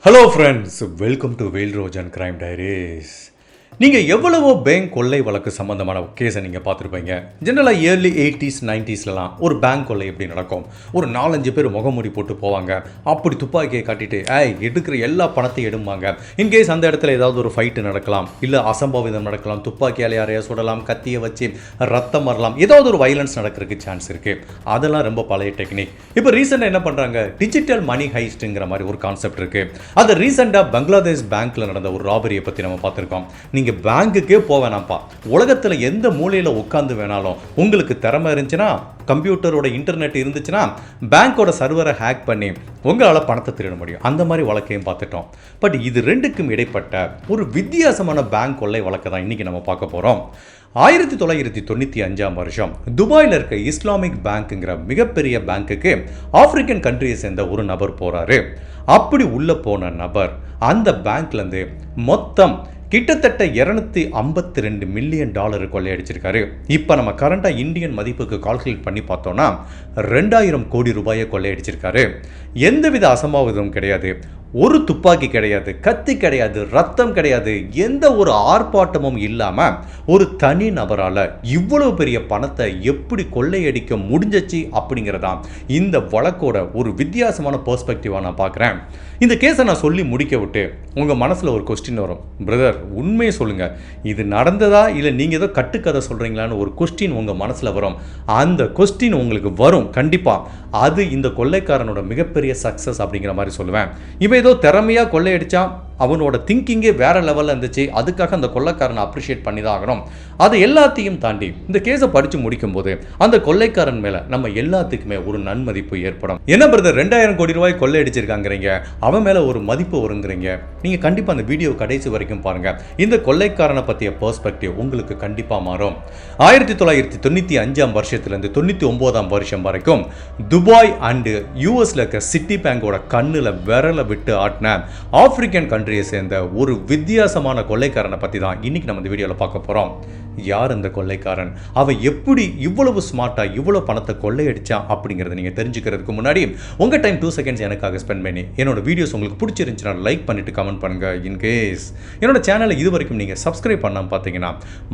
Hello friends, welcome to வேல் ரோஜ் and crime diaries. நீங்கள் எவ்வளவோ பேங்க் கொள்ளை வழக்கு சம்மந்தமான கேஸை நீங்கள் பார்த்துருப்பீங்க. ஜென்ரலாக இயர்லி 80s 90ஸ்லாம் ஒரு பேங்க் கொள்ளை எப்படி நடக்கும், ஒரு 4-5 பேர் முகமூடி போட்டு போவாங்க, அப்படி துப்பாக்கியை காட்டிட்டு எடுக்கிற எல்லா பணத்தையும் எடுப்பாங்க. இன்கேஸ் அந்த இடத்துல ஏதாவது ஒரு ஃபைட்டு நடக்கலாம், இல்லை அசம்பாவிதம் நடக்கலாம், துப்பாக்கியால் யாரையா சுடலாம், கத்தியை வச்சு ரத்தம் வரலாம், ஏதாவது ஒரு வைலன்ஸ் நடக்கிறதுக்கு சான்ஸ் இருக்குது. அதெல்லாம் ரொம்ப பழைய டெக்னிக். இப்போ ரீசெண்டாக என்ன பண்ணுறாங்க, டிஜிட்டல் மணி ஹைஸ்ட்டுங்கிற மாதிரி ஒரு கான்செப்ட் இருக்குது. அது ரீசெண்டாக பங்களாதேஷ் பேங்க்கில் நடந்த ஒரு ராபரியை பற்றி நம்ம பார்த்துருக்கோம். நீங்கள் பேங்குக்கே போக வேணாம்ப்பா, உலகத்தில் எந்த மூலையில் உட்காந்து வேணாலும் உங்களுக்கு திறமை இருந்துச்சுன்னா, கம்ப்யூட்டரோட இன்டர்நெட் இருந்துச்சுன்னா, பேங்க்கோட சர்வரை ஹேக் பண்ணி உங்களால் பணத்தை திருட முடியும். அந்த மாதிரி வழக்கையும் பார்த்துட்டோம். பட் இது ரெண்டுக்கும் இடைப்பட்ட ஒரு வித்தியாசமான பேங்க் கொள்ளை வழக்கை தான் இன்றைக்கி நம்ம பார்க்க போகிறோம். 1995 வருஷம் துபாயில் இருக்க இஸ்லாமிக் பேங்க்குங்கிற மிகப்பெரிய பேங்க்குக்கு ஆப்பிரிக்கன் கண்ட்ரியை சேர்ந்த ஒரு நபர் போகிறாரு. அப்படி உள்ளே போன நபர் அந்த பேங்க்லேருந்து மொத்தம் கிட்டத்தட்ட $252 மில்லியன் கொள்ளையடிச்சிருக்காரு. இப்போ நம்ம கரண்டாக இந்தியன் மதிப்புக்கு கால்குலேட் பண்ணி பார்த்தோன்னா 2000 கோடி ரூபாயை கொள்ளையடிச்சிருக்காரு. எந்தவித அசம்பாவிதமும் கிடையாது, ஒரு துப்பாக்கி கிடையாது, கத்தி கிடையாது, ரத்தம் கிடையாது, எந்த ஒரு ஆர்ப்பாட்டமும் இல்லாமல் ஒரு தனி நபரால் இவ்வளவு பெரிய பணத்தை எப்படி கொள்ளையடிக்க முடிஞ்சிச்சு அப்படிங்கிறதான் இந்த வழக்கோட ஒரு வித்தியாசமான பெர்ஸ்பெக்டிவாக நான் பார்க்குறேன். இந்த கேஸை நான் சொல்லி முடிக்க விட்டு உங்கள் மனசில் ஒரு கொஸ்டின் வரும், பிரதர் உண்மையை சொல்லுங்கள், இது நடந்ததா இல்லை நீங்கள் ஏதோ கட்டுக்கதை சொல்கிறீங்களான்னு ஒரு கொஸ்டின் உங்கள் மனசில் வரும். அந்த கொஸ்டின் உங்களுக்கு வரும் கண்டிப்பாக. அது இந்த கொள்ளைக்காரனோட மிகப்பெரிய சக்ஸஸ் அப்படிங்கிற மாதிரி சொல்லுவேன். இவன் ஏதோ திறமையாக கொள்ளையடித்தான், அவனோட திங்கிங்கே வேற லெவலில் இருந்துச்சு, அதுக்காக அந்த கொள்ளைக்காரனை அப்ரிஷியேட் பண்ணி தான் ஆகணும். அது எல்லாத்தையும் தாண்டி இந்த கேஸை படித்து முடிக்கும் போது அந்த கொள்ளைக்காரன் மேலே நம்ம எல்லாத்துக்குமே ஒரு நன்மதிப்பு ஏற்படும். என்ன பிரதர் 2000 கோடி ரூபாய் கொள்ளையடிச்சிருக்காங்கிறீங்க, அவன் மேலே ஒரு மதிப்பு வருங்கிறீங்க. நீங்கள் கண்டிப்பாக அந்த வீடியோ கடைசி வரைக்கும் பாருங்கள். இந்த கொள்ளைக்காரனை பற்றிய பெர்ஸ்பெக்டிவ் உங்களுக்கு கண்டிப்பாக மாறும். 1995 வருஷத்துலேருந்து 99 வருஷம் வரைக்கும் துபாய் அண்டு யூஎஸ்ல இருக்க சிட்டி பேங்கோட கண்ணில் விரலை விட்டு ஆட்டின ஆப்பிரிக்கன் கண்ட்ரியை சேர்ந்த ஒரு வித்தியாசமான கொள்ளைக்காரனை பற்றி தான் இன்னைக்கு நம்ம இந்த வீடியோவில் பார்க்க போகிறோம். யார் இந்த கொள்ளைக்காரன், அவன் எப்படி இவ்வளவு ஸ்மார்ட்டாக இவ்வளோ பணத்தை கொள்ளையடிச்சான் அப்படிங்கிறத நீங்கள் தெரிஞ்சுக்கிறதுக்கு முன்னாடி உங்கள் டைம் 2 செகண்ட்ஸ் எனக்காக ஸ்பெண்ட் பண்ணி என்னோட வீடியோஸ் உங்களுக்கு பிடிச்சிருந்துச்சுன்னா லைக் பண்ணிவிட்டு கமெண்ட் பண்ணுங்கள். இன்கேஸ் என்னோட சேனலை இது வரைக்கும் நீங்கள் சப்ஸ்கிரைப் பண்ணாமல் பார்த்தீங்கன்னா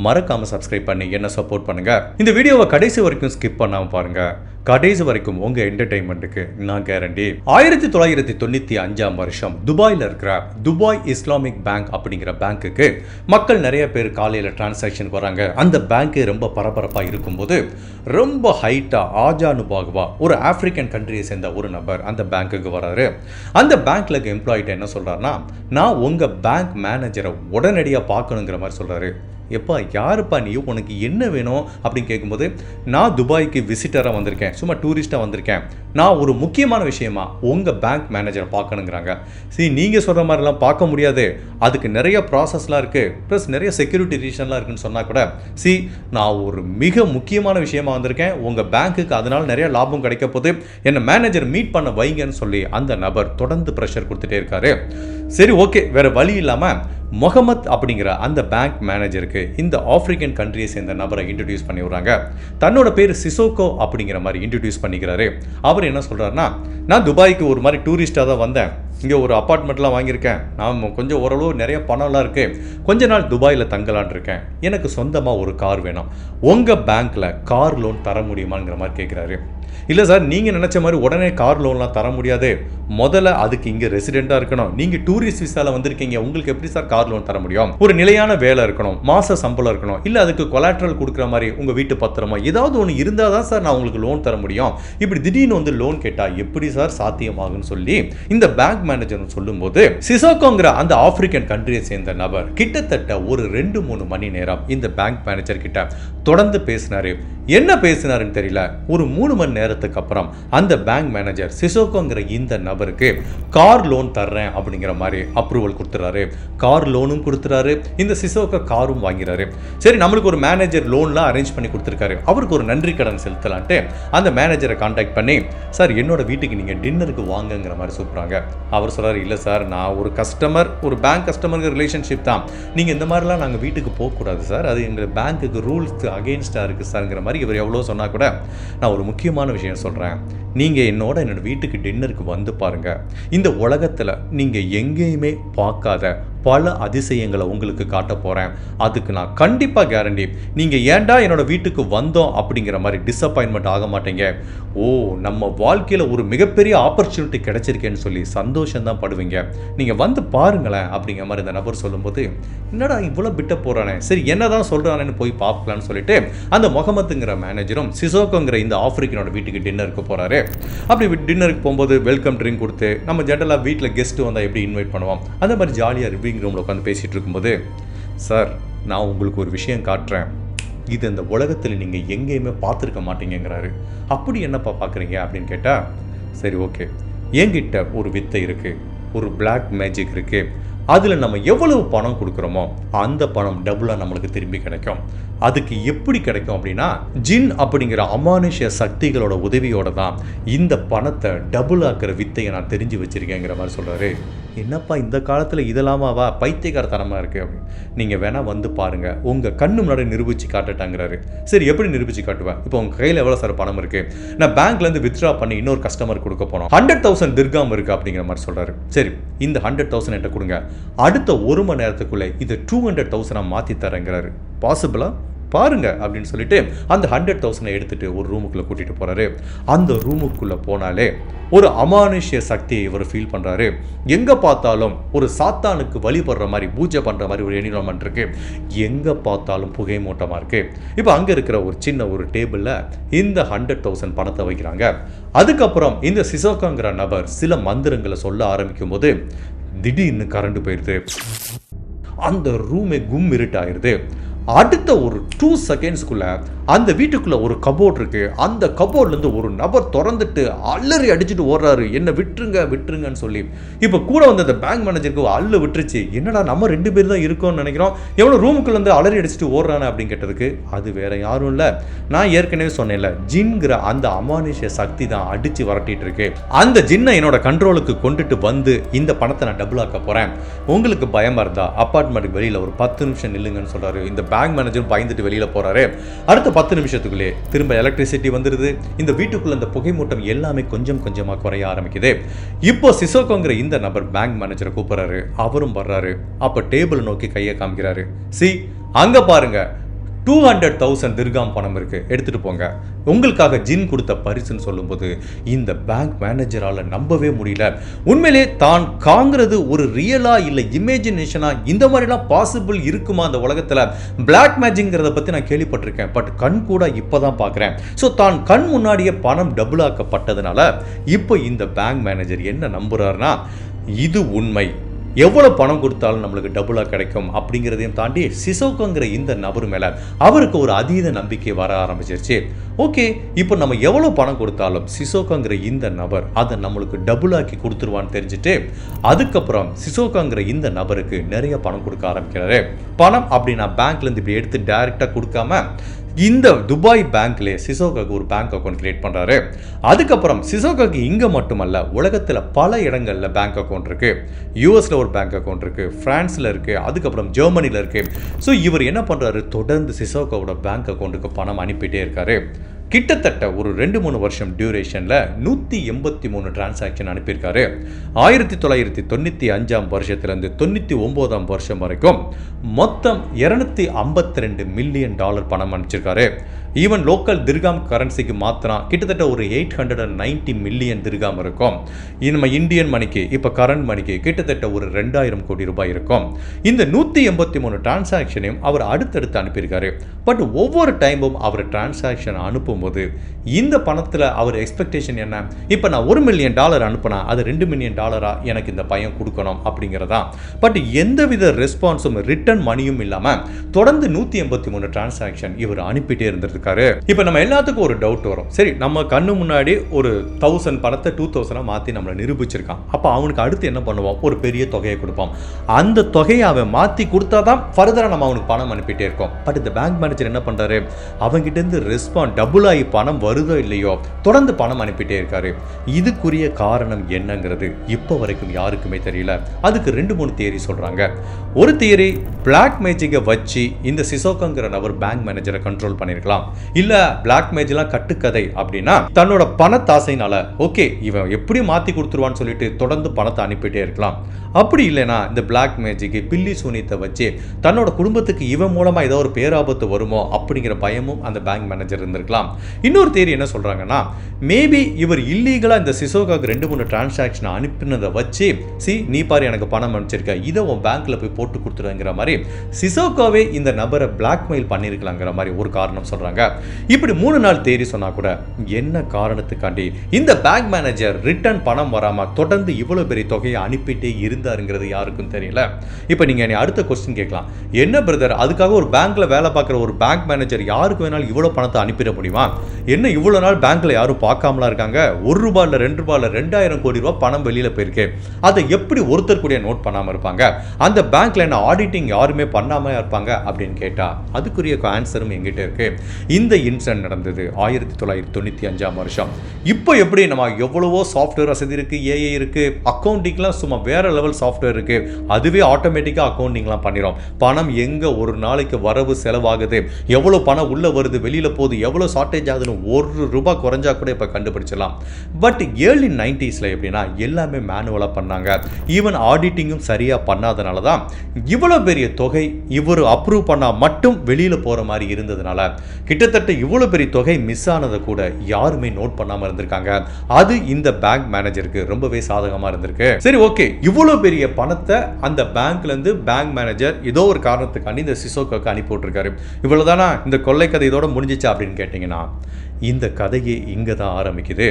மறக்காமல் சப்ஸ்கிரைப் பண்ணி என்ன சப்போர்ட் பண்ணுங்கள். இந்த வீடியோவை கடைசி வரைக்கும் ஸ்கிப் பண்ணாமல் பாருங்கள். கடைசி வரைக்கும் உங்கள் என்டர்டைன்மெண்ட்டுக்கு நான் கேரண்டி. 1995 வருஷம் துபாயில் இருக்கிற துபாய் இஸ்லாமிக் பேங்க் அப்படிங்கிற பேங்க்குக்கு மக்கள் நிறைய பேர் காலையில் டிரான்சாக்ஷனுக்கு வராங்க. அந்த பேங்க்கு ரொம்ப பரபரப்பாக இருக்கும்போது ரொம்ப ஹைட்டாக ஆஜானுபாகுவா ஒரு ஆப்பிரிக்கன் கண்ட்ரியை சேர்ந்த ஒரு நபர் அந்த பேங்க்குக்கு வராரு. அந்த பேங்க்ல இருக்க எம்ப்ளாயிட்ட என்ன சொல்கிறாருன்னா, நான் உங்கள் பேங்க் மேனேஜரை உடனடியாக பார்க்கணுங்கிற மாதிரி சொல்கிறாரு. எப்பா யாருப்பா நீ, உனக்கு என்ன வேணும் அப்படின்னு கேட்கும்போது, நான் துபாய்க்கு விசிட்டராக வந்திருக்கேன், சும்மா டூரிஸ்ட்டாக வந்திருக்கேன், நான் ஒரு முக்கியமான விஷயமா உங்கள் பேங்க் மேனேஜரை பார்க்கணுங்கிறாங்க. நீங்கள் சொல்கிற மாதிரிலாம் பார்க்க முடியாது, அதுக்கு நிறைய ப்ராசஸ்லாம் இருக்குது, ப்ளஸ் நிறைய செக்யூரிட்டி ரீசன்லாம் இருக்குன்னு சொன்னால் கூட, நான் ஒரு மிக முக்கியமான விஷயமா வந்திருக்கேன், உங்கள் பேங்க்குக்கு அதனால் நிறைய லாபம் கிடைக்க போது, என்னை மேனேஜர் மீட் பண்ண வைங்கன்னு சொல்லி அந்த நபர் தொடர்ந்து ப்ரெஷர் கொடுத்துட்டே இருக்காரு. சரி ஓகே, வேறு வழி இல்லாமல் முகமத் அப்படிங்கிற அந்த பேங்க் மேனேஜருக்கு இந்த ஆப்பிரிக்கன் கண்ட்ரியை சேர்ந்த நபரை இன்ட்ரடியூஸ் பண்ணி விடுறாங்க. தன்னோட பேர் சிசோகோ அப்படிங்கிற மாதிரி இன்ட்ரடியூஸ் பண்ணிக்கிறாரு. அவர் என்ன சொல்கிறாருன்னா, நான் துபாய்க்கு ஒரு மாதிரி டூரிஸ்டாக தான் வந்தேன், இங்கே ஒரு அப்பார்ட்மெண்ட்லாம் வாங்கியிருக்கேன், நான் கொஞ்சம் ஓரளவு நிறைய பணம்லாம் இருக்குது, கொஞ்ச நாள் துபாயில் தங்கலான் இருக்கேன், எனக்கு சொந்தமாக ஒரு கார் வேணும், உங்கள் பேங்க்கில் கார் லோன் தர முடியுமாங்கிற மாதிரி கேட்குறாரு. இல்லை சார், நீங்கள் நினச்ச மாதிரி உடனே கார் லோன்லாம் தர முடியாது, முதல்ல அதுக்கு இங்கே ரெசிடெண்ட்டாக இருக்கணும், நீங்கள் டூரிஸ்ட் விசாவில் வந்திருக்கீங்க, உங்களுக்கு எப்படி சார் கார் லோன் தர முடியும், ஒரு நிலையான வேலை இருக்கணும், மாத சம்பளம் இருக்கணும், இல்லை அதுக்கு கொலாட்ரல் கொடுக்குற மாதிரி உங்கள் வீட்டு பத்திரமா ஏதாவது ஒன்று இருந்தால் தான் சார் நான் உங்களுக்கு லோன் தர முடியும், இப்படி திடீர்னு வந்து லோன் கேட்டால் எப்படி சார் சாத்தியமாகுன்னு சொல்லி இந்த பேங்க் மேனேஜர் சொல்லும்போது, சிசோகோங்கிற அந்த ஆப்பிரிக்கன் கண்ட்ரியை சேர்ந்த நபர் கிட்டத்தட்ட ஒரு 2-3 மணி நேரம் இந்த பேங்க் மேனேஜர் கிட்ட தொடர்ந்து பேசினாரு. என்ன பேசினாருன்னு தெரியல. ஒரு 3 மணி நேரத்துக்கு அப்புறம் அந்த பேங்க் மேனேஜர் சிசோகோங்கிற இந்த நபருக்கு கார் லோன் தர்றேன் அப்படிங்கிற மாதிரி அப்ரூவல் கொடுத்துறாரு. கார் லோனும் கொடுத்துறாரு, இந்த சிசோகோ காரும் வாங்கிறாரு. சரி, நம்மளுக்கு ஒரு மேனேஜர் லோன்லாம் அரேஞ்ச் பண்ணி கொடுத்துருக்காரு, அவருக்கு ஒரு நன்றி கடன் செலுத்தலான்ட்டு அந்த மேனேஜரை கான்டாக்ட் பண்ணி, சார் என்னோட வீட்டுக்கு நீங்கள் டின்னருக்கு வாங்கங்கிற மாதிரி சொல்கிறாங்க. அவர் சொல்கிறார், இல்லை சார், நான் ஒரு கஸ்டமர், ஒரு பேங்க் கஸ்டமருக்கு ரிலேஷன்ஷிப் தான், நீங்கள் இந்த மாதிரிலாம் நாங்கள் வீட்டுக்கு போகக்கூடாது சார், அது எங்கள் பேங்க்குக்கு ரூல்ஸ்க்கு அகெயின்ஸ்டாக இருக்குது சார்ங்கிற மாதிரி இவர் எவ்வளோ சொன்னால் கூட நான் ஒரு முக்கியமான விஷயம் சொல்கிறேன். நீங்கள் என்னோட வீட்டுக்கு டின்னருக்கு வந்து பாருங்கள். இந்த உலகத்தில் நீங்கள் எங்கேயுமே பார்க்காத பல அதிசயங்களை உங்களுக்கு காட்ட போகிறேன். அதுக்கு நான் கண்டிப்பாக கேரண்டி. நீங்கள் ஏன்டா என்னோட வீட்டுக்கு வந்தோம் அப்படிங்கிற மாதிரி டிசப்பாயின்மெண்ட் ஆக மாட்டீங்க. ஓ, நம்ம வாழ்க்கையில் ஒரு மிகப்பெரிய ஆப்பர்ச்சுனிட்டி கிடைச்சிருக்கேன்னு சொல்லி சந்தோஷம்தான் படுவீங்க. நீங்கள் வந்து பாருங்களேன் அப்படிங்கிற மாதிரி இந்த நபர் சொல்லும்போது, என்னடா இவ்வளோ பிட்ட போகிறானே, சரி என்ன தான் சொல்கிறானேன்னு போய் பார்க்கலான்னு சொல்லிட்டு அந்த முகமதுங்கிற மேனேஜரும் சிசோக்கோங்கிற இந்த ஆஃப்ரிக்கனோட வீட்டுக்கு டின்னருக்கு போகிறாரு. அப்படி டின்னருக்கு போகும்போது வெல்கம் ட்ரிங்க் கொடுத்து, நம்ம ஜென்ரலாக வீட்டில் கெஸ்ட்டு வந்தால் எப்படி இன்வைட் பண்ணுவோம், அந்த மாதிரி ஜாலியாக லிவிங் ரூமில் உட்காந்து பேசிகிட்டு இருக்கும்போது, சார் நான் உங்களுக்கு ஒரு விஷயம் காட்டுறேன், இது இந்த உலகத்தில் நீங்கள் எங்கேயுமே பார்த்துருக்க மாட்டீங்கிறாரு. அப்படி என்னப்பா பார்க்குறீங்க அப்படின்னு கேட்டால், சரி ஓகே, என்கிட்ட ஒரு வித்தை இருக்குது, ஒரு பிளாக் மேஜிக் இருக்குது. அதில் நம்ம எவ்வளவு பணம் கொடுக்குறோமோ அந்த பணம் டபுளாக நம்மளுக்கு திரும்பி கிடைக்கும். அதுக்கு எப்படி கிடைக்கும் அப்படின்னா, ஜின் அப்படிங்கிற அமானுஷ்ய சக்திகளோட உதவியோட தான் இந்த பணத்தை டபுள் ஆக்கிற வித்தையை நான் தெரிஞ்சு வச்சிருக்கேங்கிற மாதிரி சொல்கிறாரு. என்னப்பா இந்த காலத்தில் இதெல்லாமாவா, பைத்தியக்காரத்தனமாக இருக்குது அப்படின்னு. நீங்கள் வேணால் வந்து பாருங்கள், உங்கள் கண்ணு முன்னாடி நிரூபித்து காட்டுட்டாங்கிறாரு. சரி எப்படி நிரூபித்து காட்டுவேன்? இப்போ உங்கள் கையில் எவ்வளோ சார் பணம் இருக்குது? நான் பேங்க்லேருந்து வித்ட்ரா பண்ணி இன்னொரு கஸ்டமர் கொடுக்க போனோம், 100,000 திர்காம் இருக்குது அப்படிங்கிற மாதிரி சொல்கிறாரு. சரி இந்த 100,000 என்கிட்ட கொடுங்க, அடுத்த 1 மணி நேரத்துக்குள்ளே இதை 200,000 மாற்றி தரேங்கிறாரு. பாசிபிளா பாருங்க அப்படின்னு சொல்லிட்டு அந்த 100,000 எடுத்துட்டு ஒரு ரூமுக்குள்ள கூட்டிட்டு போறாரு. அந்த ரூமுக்குள்ள போனாலே ஒரு அமானுஷ்ய சக்தியை இவர் ஃபீல் பண்றாரு. எங்க பார்த்தாலும் ஒரு சாத்தானுக்கு வழிபடுற மாதிரி, பூஜை பண்ற மாதிரி ஒரு என்விரான்மெண்ட் இருக்கு. எங்க பார்த்தாலும் புகை மூட்டமா இருக்கு. இப்போ அங்க இருக்கிற ஒரு சின்ன ஒரு டேபிள்ல இந்த 100,000 பணத்தை வைக்கிறாங்க. அதுக்கப்புறம் இந்த சிசோக்காங்கிற நபர் சில மந்திரங்களை சொல்ல ஆரம்பிக்கும் போது திடீர்னு கரண்ட் போயிடுது. அந்த ரூமே கும் இருட்டாயிருது. அடுத்த ஒரு 2 செகண்ட்ஸ்க்குள்ள அந்த வீட்டுக்குள்ள ஒரு கபோர்ட் இருக்கு. அந்த கபோர்ட்லேருந்து ஒரு நபர் திறந்துட்டு அலறி அடிச்சுட்டு ஓடுறாரு, என்ன விட்டுருங்க விட்டுருங்கன்னு சொல்லி. இப்போ கூட வந்து அந்த பேங்க் மேனேஜருக்கு அள்ளு விட்டுருச்சு. என்னடா நம்ம 2 பேர் தான் இருக்கோம்னு நினைக்கிறோம், எவ்வளோ ரூமுக்குள்ள இருந்து அலறி அடிச்சுட்டு ஓடுறானே அப்படின்னு கேட்டதுக்கு, அது வேற யாரும் இல்லை, நான் ஏற்கனவே சொன்னேன்ல, ஜின்கிற அந்த அமானுஷ்ய சக்தி தான் அடிச்சு வரட்டிட்டு இருக்கு. அந்த ஜின்னை என்னோட கண்ட்ரோலுக்கு கொண்டுட்டு வந்து இந்த பணத்தை நான் டபுள் ஆக்க போறேன். உங்களுக்கு பயமா இருந்தா அப்பார்ட்மெண்ட்டுக்கு வெளியில ஒரு 10 நிமிஷம் நில்லுங்கன்னு சொல்றாரு. இந்த பேங்க் மேனேஜர் பயந்துட்டு வெளியில போறாரு. அடுத்த 10 நிமிஷத்துக்குள்ளே திரும்ப எலக்ட்ரிசிட்டி வந்துருது. இந்த வீட்டுக்குள்ள இந்த புகை மூட்டம் எல்லாமே கொஞ்சம் கொஞ்சமா குறைய ஆரம்பிக்குது. இப்போ சிசோக்கோங்கிற இந்த நபர் பேங்க் மேனேஜரை கூப்பிடுறாரு. அவரும் வர்றாரு. அப்ப டேபிள் நோக்கி கையை காமிக்கிறாரு. அங்க பாருங்க, 200,000 திர்காம் பணம் இருக்கு, எடுத்துட்டு போங்க, உங்களுக்காக ஜின் கொடுத்த பரிசுன்னு சொல்லும்போது இந்த பேங்க் மேனேஜரால நம்பவே முடியல. உண்மையிலே தான் காங்கிறது ஒரு ரியலா இல்லை இமேஜினேஷனா, இந்த மாதிரிலாம் பாசிபிள் இருக்குமா அந்த உலகத்துல? பிளாக் மேஜிக்ங்கிறத பத்தி நான் கேள்விப்பட்டிருக்கேன், பட் கண் கூட இப்பதான் பார்க்குறேன். ஸோ தான் கண் முன்னாடியே பணம் டபுள் ஆக்கப்பட்டதுனால இப்போ இந்த பேங்க் மேனேஜர் என்ன நம்புறாருன்னா, இது உண்மை, எவ்வளவு பணம் கொடுத்தாலும் நம்மளுக்கு டபுளாக கிடைக்கும் அப்படிங்கிறதையும் தாண்டி சிசோக்கோங்கிற இந்த நபர் மேலே அவருக்கு ஒரு அதீத நம்பிக்கை வர ஆரம்பிச்சிருச்சு. ஓகே, இப்போ நம்ம எவ்வளோ பணம் கொடுத்தாலும் சிசோக்கோங்கிற இந்த நபர் அதை நம்மளுக்கு டபுளாக்கி கொடுத்துருவான்னு தெரிஞ்சுட்டு அதுக்கப்புறம் சிசோக்கோங்கிற இந்த நபருக்கு நிறைய பணம் கொடுக்க ஆரம்பிக்கிறாரு. பணம் அப்படின்னா பேங்க்லேருந்து இப்படி எடுத்து டைரெக்டாக கொடுக்காம இந்த துபாய் பேங்க்லேயே சிசோக்காக்கு ஒரு பேங்க் அக்கௌண்ட் கிரியேட் பண்ணுறாரு. அதுக்கப்புறம் சிசோக்காக்கு இங்கே மட்டுமல்ல, உலகத்தில் பல இடங்களில் பேங்க் அக்கௌண்ட் இருக்குது. யூஎஸில் ஒரு பேங்க் அக்கௌண்ட் இருக்குது, ஃப்ரான்ஸில் இருக்குது, அதுக்கப்புறம் ஜெர்மனியில் இருக்குது. ஸோ இவர் என்ன பண்ணுறாரு, தொடர்ந்து சிசோக்காவோட பேங்க் அக்கௌண்ட்டுக்கு பணம் அனுப்பிட்டே இருக்காரு. கிட்டத்தட்ட ஒரு 2-3 வருஷம் டியூரேஷனில் 183 டிரான்சாக்ஷன் அனுப்பியிருக்காரு. 1995 வருஷத்துலேருந்து 99 வருஷம் வரைக்கும் மொத்தம் $252 மில்லியன் பணம் அனுப்பிச்சிருக்காரு. ஈவன் லோக்கல் திர்காம் கரன்சிக்கு மாத்தினா கிட்டத்தட்ட ஒரு 890 மில்லியன் திர்காம் இருக்கும். நம்ம இந்தியன் மணிக்கு இப்போ கரண்ட் மணிக்கு கிட்டத்தட்ட ஒரு 2000 கோடி ரூபாய் இருக்கும். இந்த 183 டிரான்சாக்ஷனையும் அவர் அடுத்தடுத்து அனுப்பியிருக்காரு. பட் ஒவ்வொரு டைமும் அவர் டிரான்சாக்ஷன் அனுப்பும்போது இந்த பணத்தில் அவர் எக்ஸ்பெக்டேஷன் என்ன, இப்போ நான் $1 மில்லியன் அனுப்புனா அது $2 மில்லியன் எனக்கு இந்த பையன் கொடுக்கணும் அப்படிங்கிறதா. பட் எந்தவித ரெஸ்பான்ஸும் ரிட்டர்ன் மணியும் இல்லாமல் தொடர்ந்து 183 டிரான்சாக்ஷன் இவர் அனுப்பிட்டே இருந்திருக்காரு. இப்போ நம்ம எல்லாத்துக்கும் ஒரு டவுட் வரும், சரி நம்ம கண்ணு முன்னாடி ஒரு 1000 பணத்தை 2000 மாற்றி நம்மளை நிரூபிச்சிருக்கான், அப்போ அவனுக்கு அடுத்து என்ன பண்ணுவோம், ஒரு பெரிய தொகையை கொடுப்போம். அந்த தொகையை அவன் மாற்றி கொடுத்தா தான் ஃபர்தராக நம்ம அவனுக்கு பணம் அனுப்பிட்டே இருக்கோம். பட் இந்த பேங்க் மேனேஜர் என்ன பண்ணுறாரு, அவங்ககிட்டேருந்து ரெஸ்பான்ஸ் டபுள் ஆகி பணம் வருதோ இல்லையோ தொடர்ந்து பணம் அனுப்பிட்டே இருக்காரு. இதுக்குரிய காரணம் என்னங்கிறது இப்போ வரைக்கும் யாருக்குமே தெரியல. அதுக்கு 2-3 தியரி சொல்றாங்க. ஒரு தியரி, பிளாக் மேஜிக்கை வச்சு இந்த சிசோக்காங்கிற நபர் பேங்க் மேனேஜரை கண்ட்ரோல் பண்ணியிருக்கலாம். இல்ல பிளாக் மேஜ்லாம் கட்டுக்கதை அப்படின்னா தன்னோட பணத்தாசைனால ஓகே இவன் எப்படி மாத்தி கொடுத்துருவான்னு சொல்லிட்டு தொடர்ந்து பணத்தை அனுப்பிட்டே இருக்கலாம். அப்படி இல்லைன்னா இந்த பிளாக் மேஜிக்கு பில்லி சூனியத்தை வச்சு தன்னோட குடும்பத்துக்கு இவன் மூலமா ஏதோ ஒரு பேராபத்து வருமோ அப்படிங்கிற பயமும் அந்த பேங்க் மேனேஜர் இருந்திருக்கலாம். இன்னொரு தேரி என்ன சொல்றாங்கன்னா மேபி இவர் இல்லீகலா இந்த சிசோகாக்கு 2-3 டிரான்சாக்ஷன் அனுப்பினதை வச்சு நீ பாரு எனக்கு பணம் அனுப்பிச்சிருக்க இதை உன் பேங்க்ல போய் போட்டு கொடுத்துருங்கிற மாதிரி சிசோகாவே இந்த நபரை பிளாக்மெயில் பண்ணிருக்கலாங்கிற மாதிரி ஒரு காரணம் சொல்றாங்க. இப்படி 3 நாள் தேரி சொன்னா கூட என்ன காரணத்துக்காண்டி இந்த பேங்க் மேனேஜர் ரிட்டர்ன் பணம் வராம தொடர்ந்து இவ்வளவு பெரிய தொகையை அனுப்பிட்டே இருந்தாருங்கிறது யாருக்கும் தெரியல. இப்போ நீங்க அடுத்த கொஸ்டின் கேட்கலாம், என்ன பிரதர் அதுக்காக ஒரு பேங்க்ல வேலை பார்க்குற ஒரு பேங்க் மேனேஜர் யாருக்கு வேணாலும் இவ்வளவு பணத்தை அனுப்பிட முடியுமா? என்ன இவ்வளவு நாள் பேங்க்ல யாரும் பார்க்காமலா இருக்காங்க? ₹1 இல்ல ₹2 இல்ல 2000 கோடி ரூபாய் பணம் வெளியில போயிருக்கு. அதை எப்படி ஒருத்தர் கூட நோட் பண்ணாம இருப்பாங்க? அந்த பேங்க்ல என்ன ஆடிட்டிங் யாருமே பண்ணாம இருப்பாங்க அப்படின்னு கேட்டா அதுக்குரிய ஆன்சரும் எங்கிட்ட இருக்கு. இந்த இன்சிடென்ட் நடந்தது 1995ஆம் வருஷம். இப்போ எப்படி நம்ம எவ்வளவோ சாஃப்ட்வேர் வசதி இருக்கு, ஏஐ இருக்கு, அக்கௌண்டிங்லாம் சும்மா வேற லெவல் சாஃப்ட்வேர் இருக்கு, அதுவே ஆட்டோமேட்டிக்கா அக்கௌண்டிங்லாம் பண்ணிரும். பணம் எங்க ஒரு நாளைக்கு வரவு செலவாகுது, எவ்வளவு பணம் உள்ள வருது வெளியில போகுது, எவ்வளவு ஷார்டேஜ் ஆகுதுன்னு ₹1 குறைஞ்சா கூட இப்ப கண்டுபிடிச்சிடலாம். பட் ஏர்லி 90ஸ்ல எப்படின்னா எல்லாமே மேனுவலா பண்ணாங்க. ஈவன் ஆடிட்டிங்கும் சரியா பண்ணாதனால தான் இவ்வளவு பெரிய தொகை இவர் அப்ரூவ் பண்ணா மட்டும் வெளியில போற மாதிரி இருந்ததுனால கிட்டத்தட்ட இவ்வளவு பெரிய தொகை மிஸ் ஆனதை கூட யாருமே நோட் பண்ணாம இருந்திருக்காங்க. அது இந்த பேங்க் மேனேஜருக்கு ரொம்பவே சாதகமா இருந்திருக்கு. சரி ஓகே, இவ்வளவு பெரிய பணத்தை அந்த பேங்க்ல இருந்து பேங்க் மேனேஜர் ஏதோ ஒரு காரணத்துக்காண்டி இந்த சிசோகாக்கு அனுப்பி விட்டுருக்காரு. இவ்வளவுதானா இந்த கொள்ளை கதை இதோட முடிஞ்சிச்சா அப்படின்னு கேட்டீங்கன்னா இந்த கதையே இங்க தான் ஆரம்பிக்குது.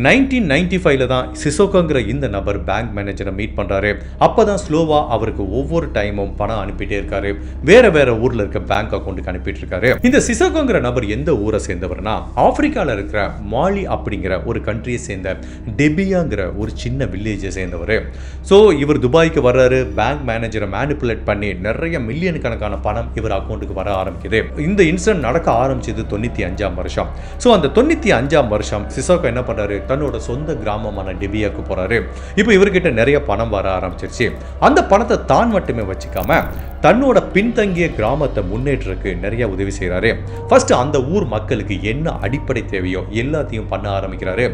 1995ல தான் சிசோகாங்கிற இந்த நபர் பேங்க் மேனேஜரை மீட் பண்றாரு. அப்பதான் ஸ்லோவா அவருக்கு ஒவ்வொரு டைமும் பணம் அனுப்பிட்டே இருக்காரு. வேற வேற ஊர்ல இருக்க பேங்க் அக்கௌண்ட்டுக்கு அனுப்பிட்டு இருக்காரு. இந்த சிசோகாங்கிற நபர் எந்த ஊரை சேர்ந்தவர்னா ஆப்பிரிக்கால இருக்கிற மாலி அப்படிங்கிற ஒரு கண்ட்ரியை சேர்ந்த டெபியாங்கிற ஒரு சின்ன வில்லேஜை சேர்ந்தவர். ஸோ இவர் துபாய்க்கு வர்றாரு. பேங்க் மேனேஜரை மேனிப்புலேட் பண்ணி நிறைய மில்லியன் கணக்கான பணம் இவர் அக்கௌண்ட்டுக்கு வர ஆரம்பிக்குது. இந்த இன்சிடென்ட் நடக்க ஆரம்பிச்சது 95ஆம் வருஷம். ஸோ அந்த 95ஆம் வருஷம் சிசோகா என்ன பண்றாரு, தன்னோட சொந்த கிராமமான டெபியாக்கு போறாரு. இப்போ இவர்கிட்ட நிறைய பணம் வர ஆரம்பிச்சிருச்சு. அந்த பணத்தை தான் மட்டுமே வச்சுக்காம தன்னோட பின்தங்கிய கிராமத்தை முன்னேற்றத்துக்கு நிறைய உதவி செய்யறாரு. ஃபர்ஸ்ட் அந்த ஊர் மக்களுக்கு என்ன அடிப்படை தேவையோ எல்லாத்தையும் பண்ண ஆரம்பிக்கிறாரு.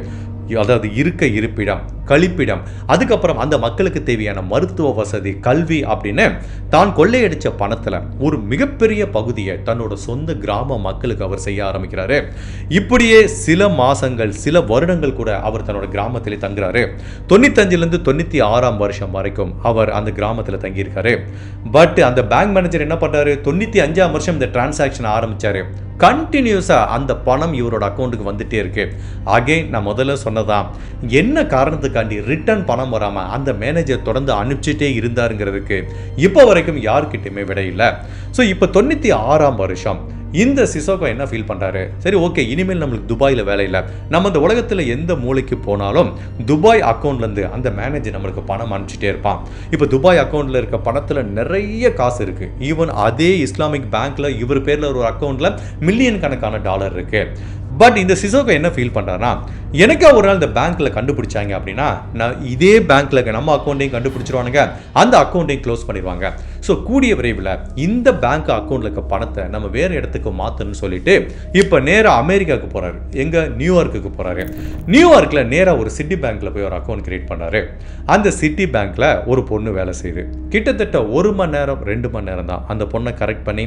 அதாவது இருக்க இருப்பிடம், கழிப்பிடம், அதுக்கப்புறம் அந்த மக்களுக்கு தேவையான மருத்துவ வசதி, கல்வி அப்படின்னு தான் கொள்ளையடிச்ச பணத்துல ஒரு மிகப்பெரிய பகுதியை தன்னோட சொந்த கிராம மக்களுக்கு அவர் செய்ய ஆரம்பிக்கிறாரு. இப்படியே சில மாசங்கள் சில வருடங்கள் கூட அவர் தன்னோட கிராமத்திலே தங்குறாரு. 95லேருந்து 96ஆம் வருஷம் வரைக்கும் அவர் அந்த கிராமத்தில் தங்கியிருக்காரு. பட் அந்த பேங்க் மேனேஜர் என்ன பண்றாரு, 95ஆம் வருஷம் இந்த டிரான்சாக்ஷன் ஆரம்பிச்சாரு. கண்டினியூஸா அந்த பணம் இவரோட அக்கௌண்ட்டுக்கு வந்துட்டே இருக்கு. அகைன் நான் முதல்ல சொன்னதான் என்ன காரணத்துக்காண்டி ரிட்டர்ன் பணம் வராம அந்த மேனேஜர் தொடர்ந்து அனுப்பிச்சிட்டே இருந்தாருங்கிறதுக்கு இப்போ வரைக்கும் யார்கிட்டயுமே விட இல்லை. ஸோ இப்போ 96ஆம் வருஷம் இந்த சிசோகா என்ன ஃபீல் பண்றாரு, சரி ஓகே இனிமேல் நம்மளுக்கு துபாயில் வேலை இல்லை, நம்ம இந்த உலகத்தில் எந்த மூலைக்கு போனாலும் துபாய் அக்கௌண்ட்ல இருந்து அந்த மேனேஜர் நம்மளுக்கு பணம் அனுப்பிச்சிட்டே இருப்பான். இப்போ துபாய் அக்கௌண்ட்ல இருக்க பணத்துல நிறைய காசு இருக்கு. ஈவன் அதே இஸ்லாமிக் பேங்க்ல இவர் பேர்ல ஒரு அக்கௌண்ட்ல மில்லியன் கணக்கான டாலர் இருக்கு. பட் இந்த சிசோகா என்ன ஃபீல் பண்றாருன்னா, எனக்கா ஒரு நாள் இந்த பேங்க்ல கண்டுபிடிச்சாங்க அப்படின்னா நான் இதே பேங்க்ல நம்ம அக்கௌண்ட்டையும் கண்டுபிடிச்சிருவானுங்க, அந்த அக்கௌண்ட்டையும் க்ளோஸ் பண்ணிடுவாங்க. ஸோ கூடிய விரைவில் இந்த பேங்க் அக்கௌண்ட்ல இருக்க பணத்தை நம்ம வேற இடத்துக்கு மாற்றணும்னு சொல்லிட்டு இப்போ நேராக அமெரிக்காவுக்கு போறாரு. எங்க நியூயார்க்குக்கு போறாரு. நியூயார்க்ல நேராக ஒரு சிட்டி பேங்க்ல போய் ஒரு அக்கௌண்ட் கிரியேட் பண்ணாரு. அந்த சிட்டி பேங்க்ல ஒரு பொண்ணு வேலை செய்யுது. கிட்டத்தட்ட 1 மணி நேரம் 2 மணி நேரம் தான் அந்த பொண்ணை கரெக்ட் பண்ணி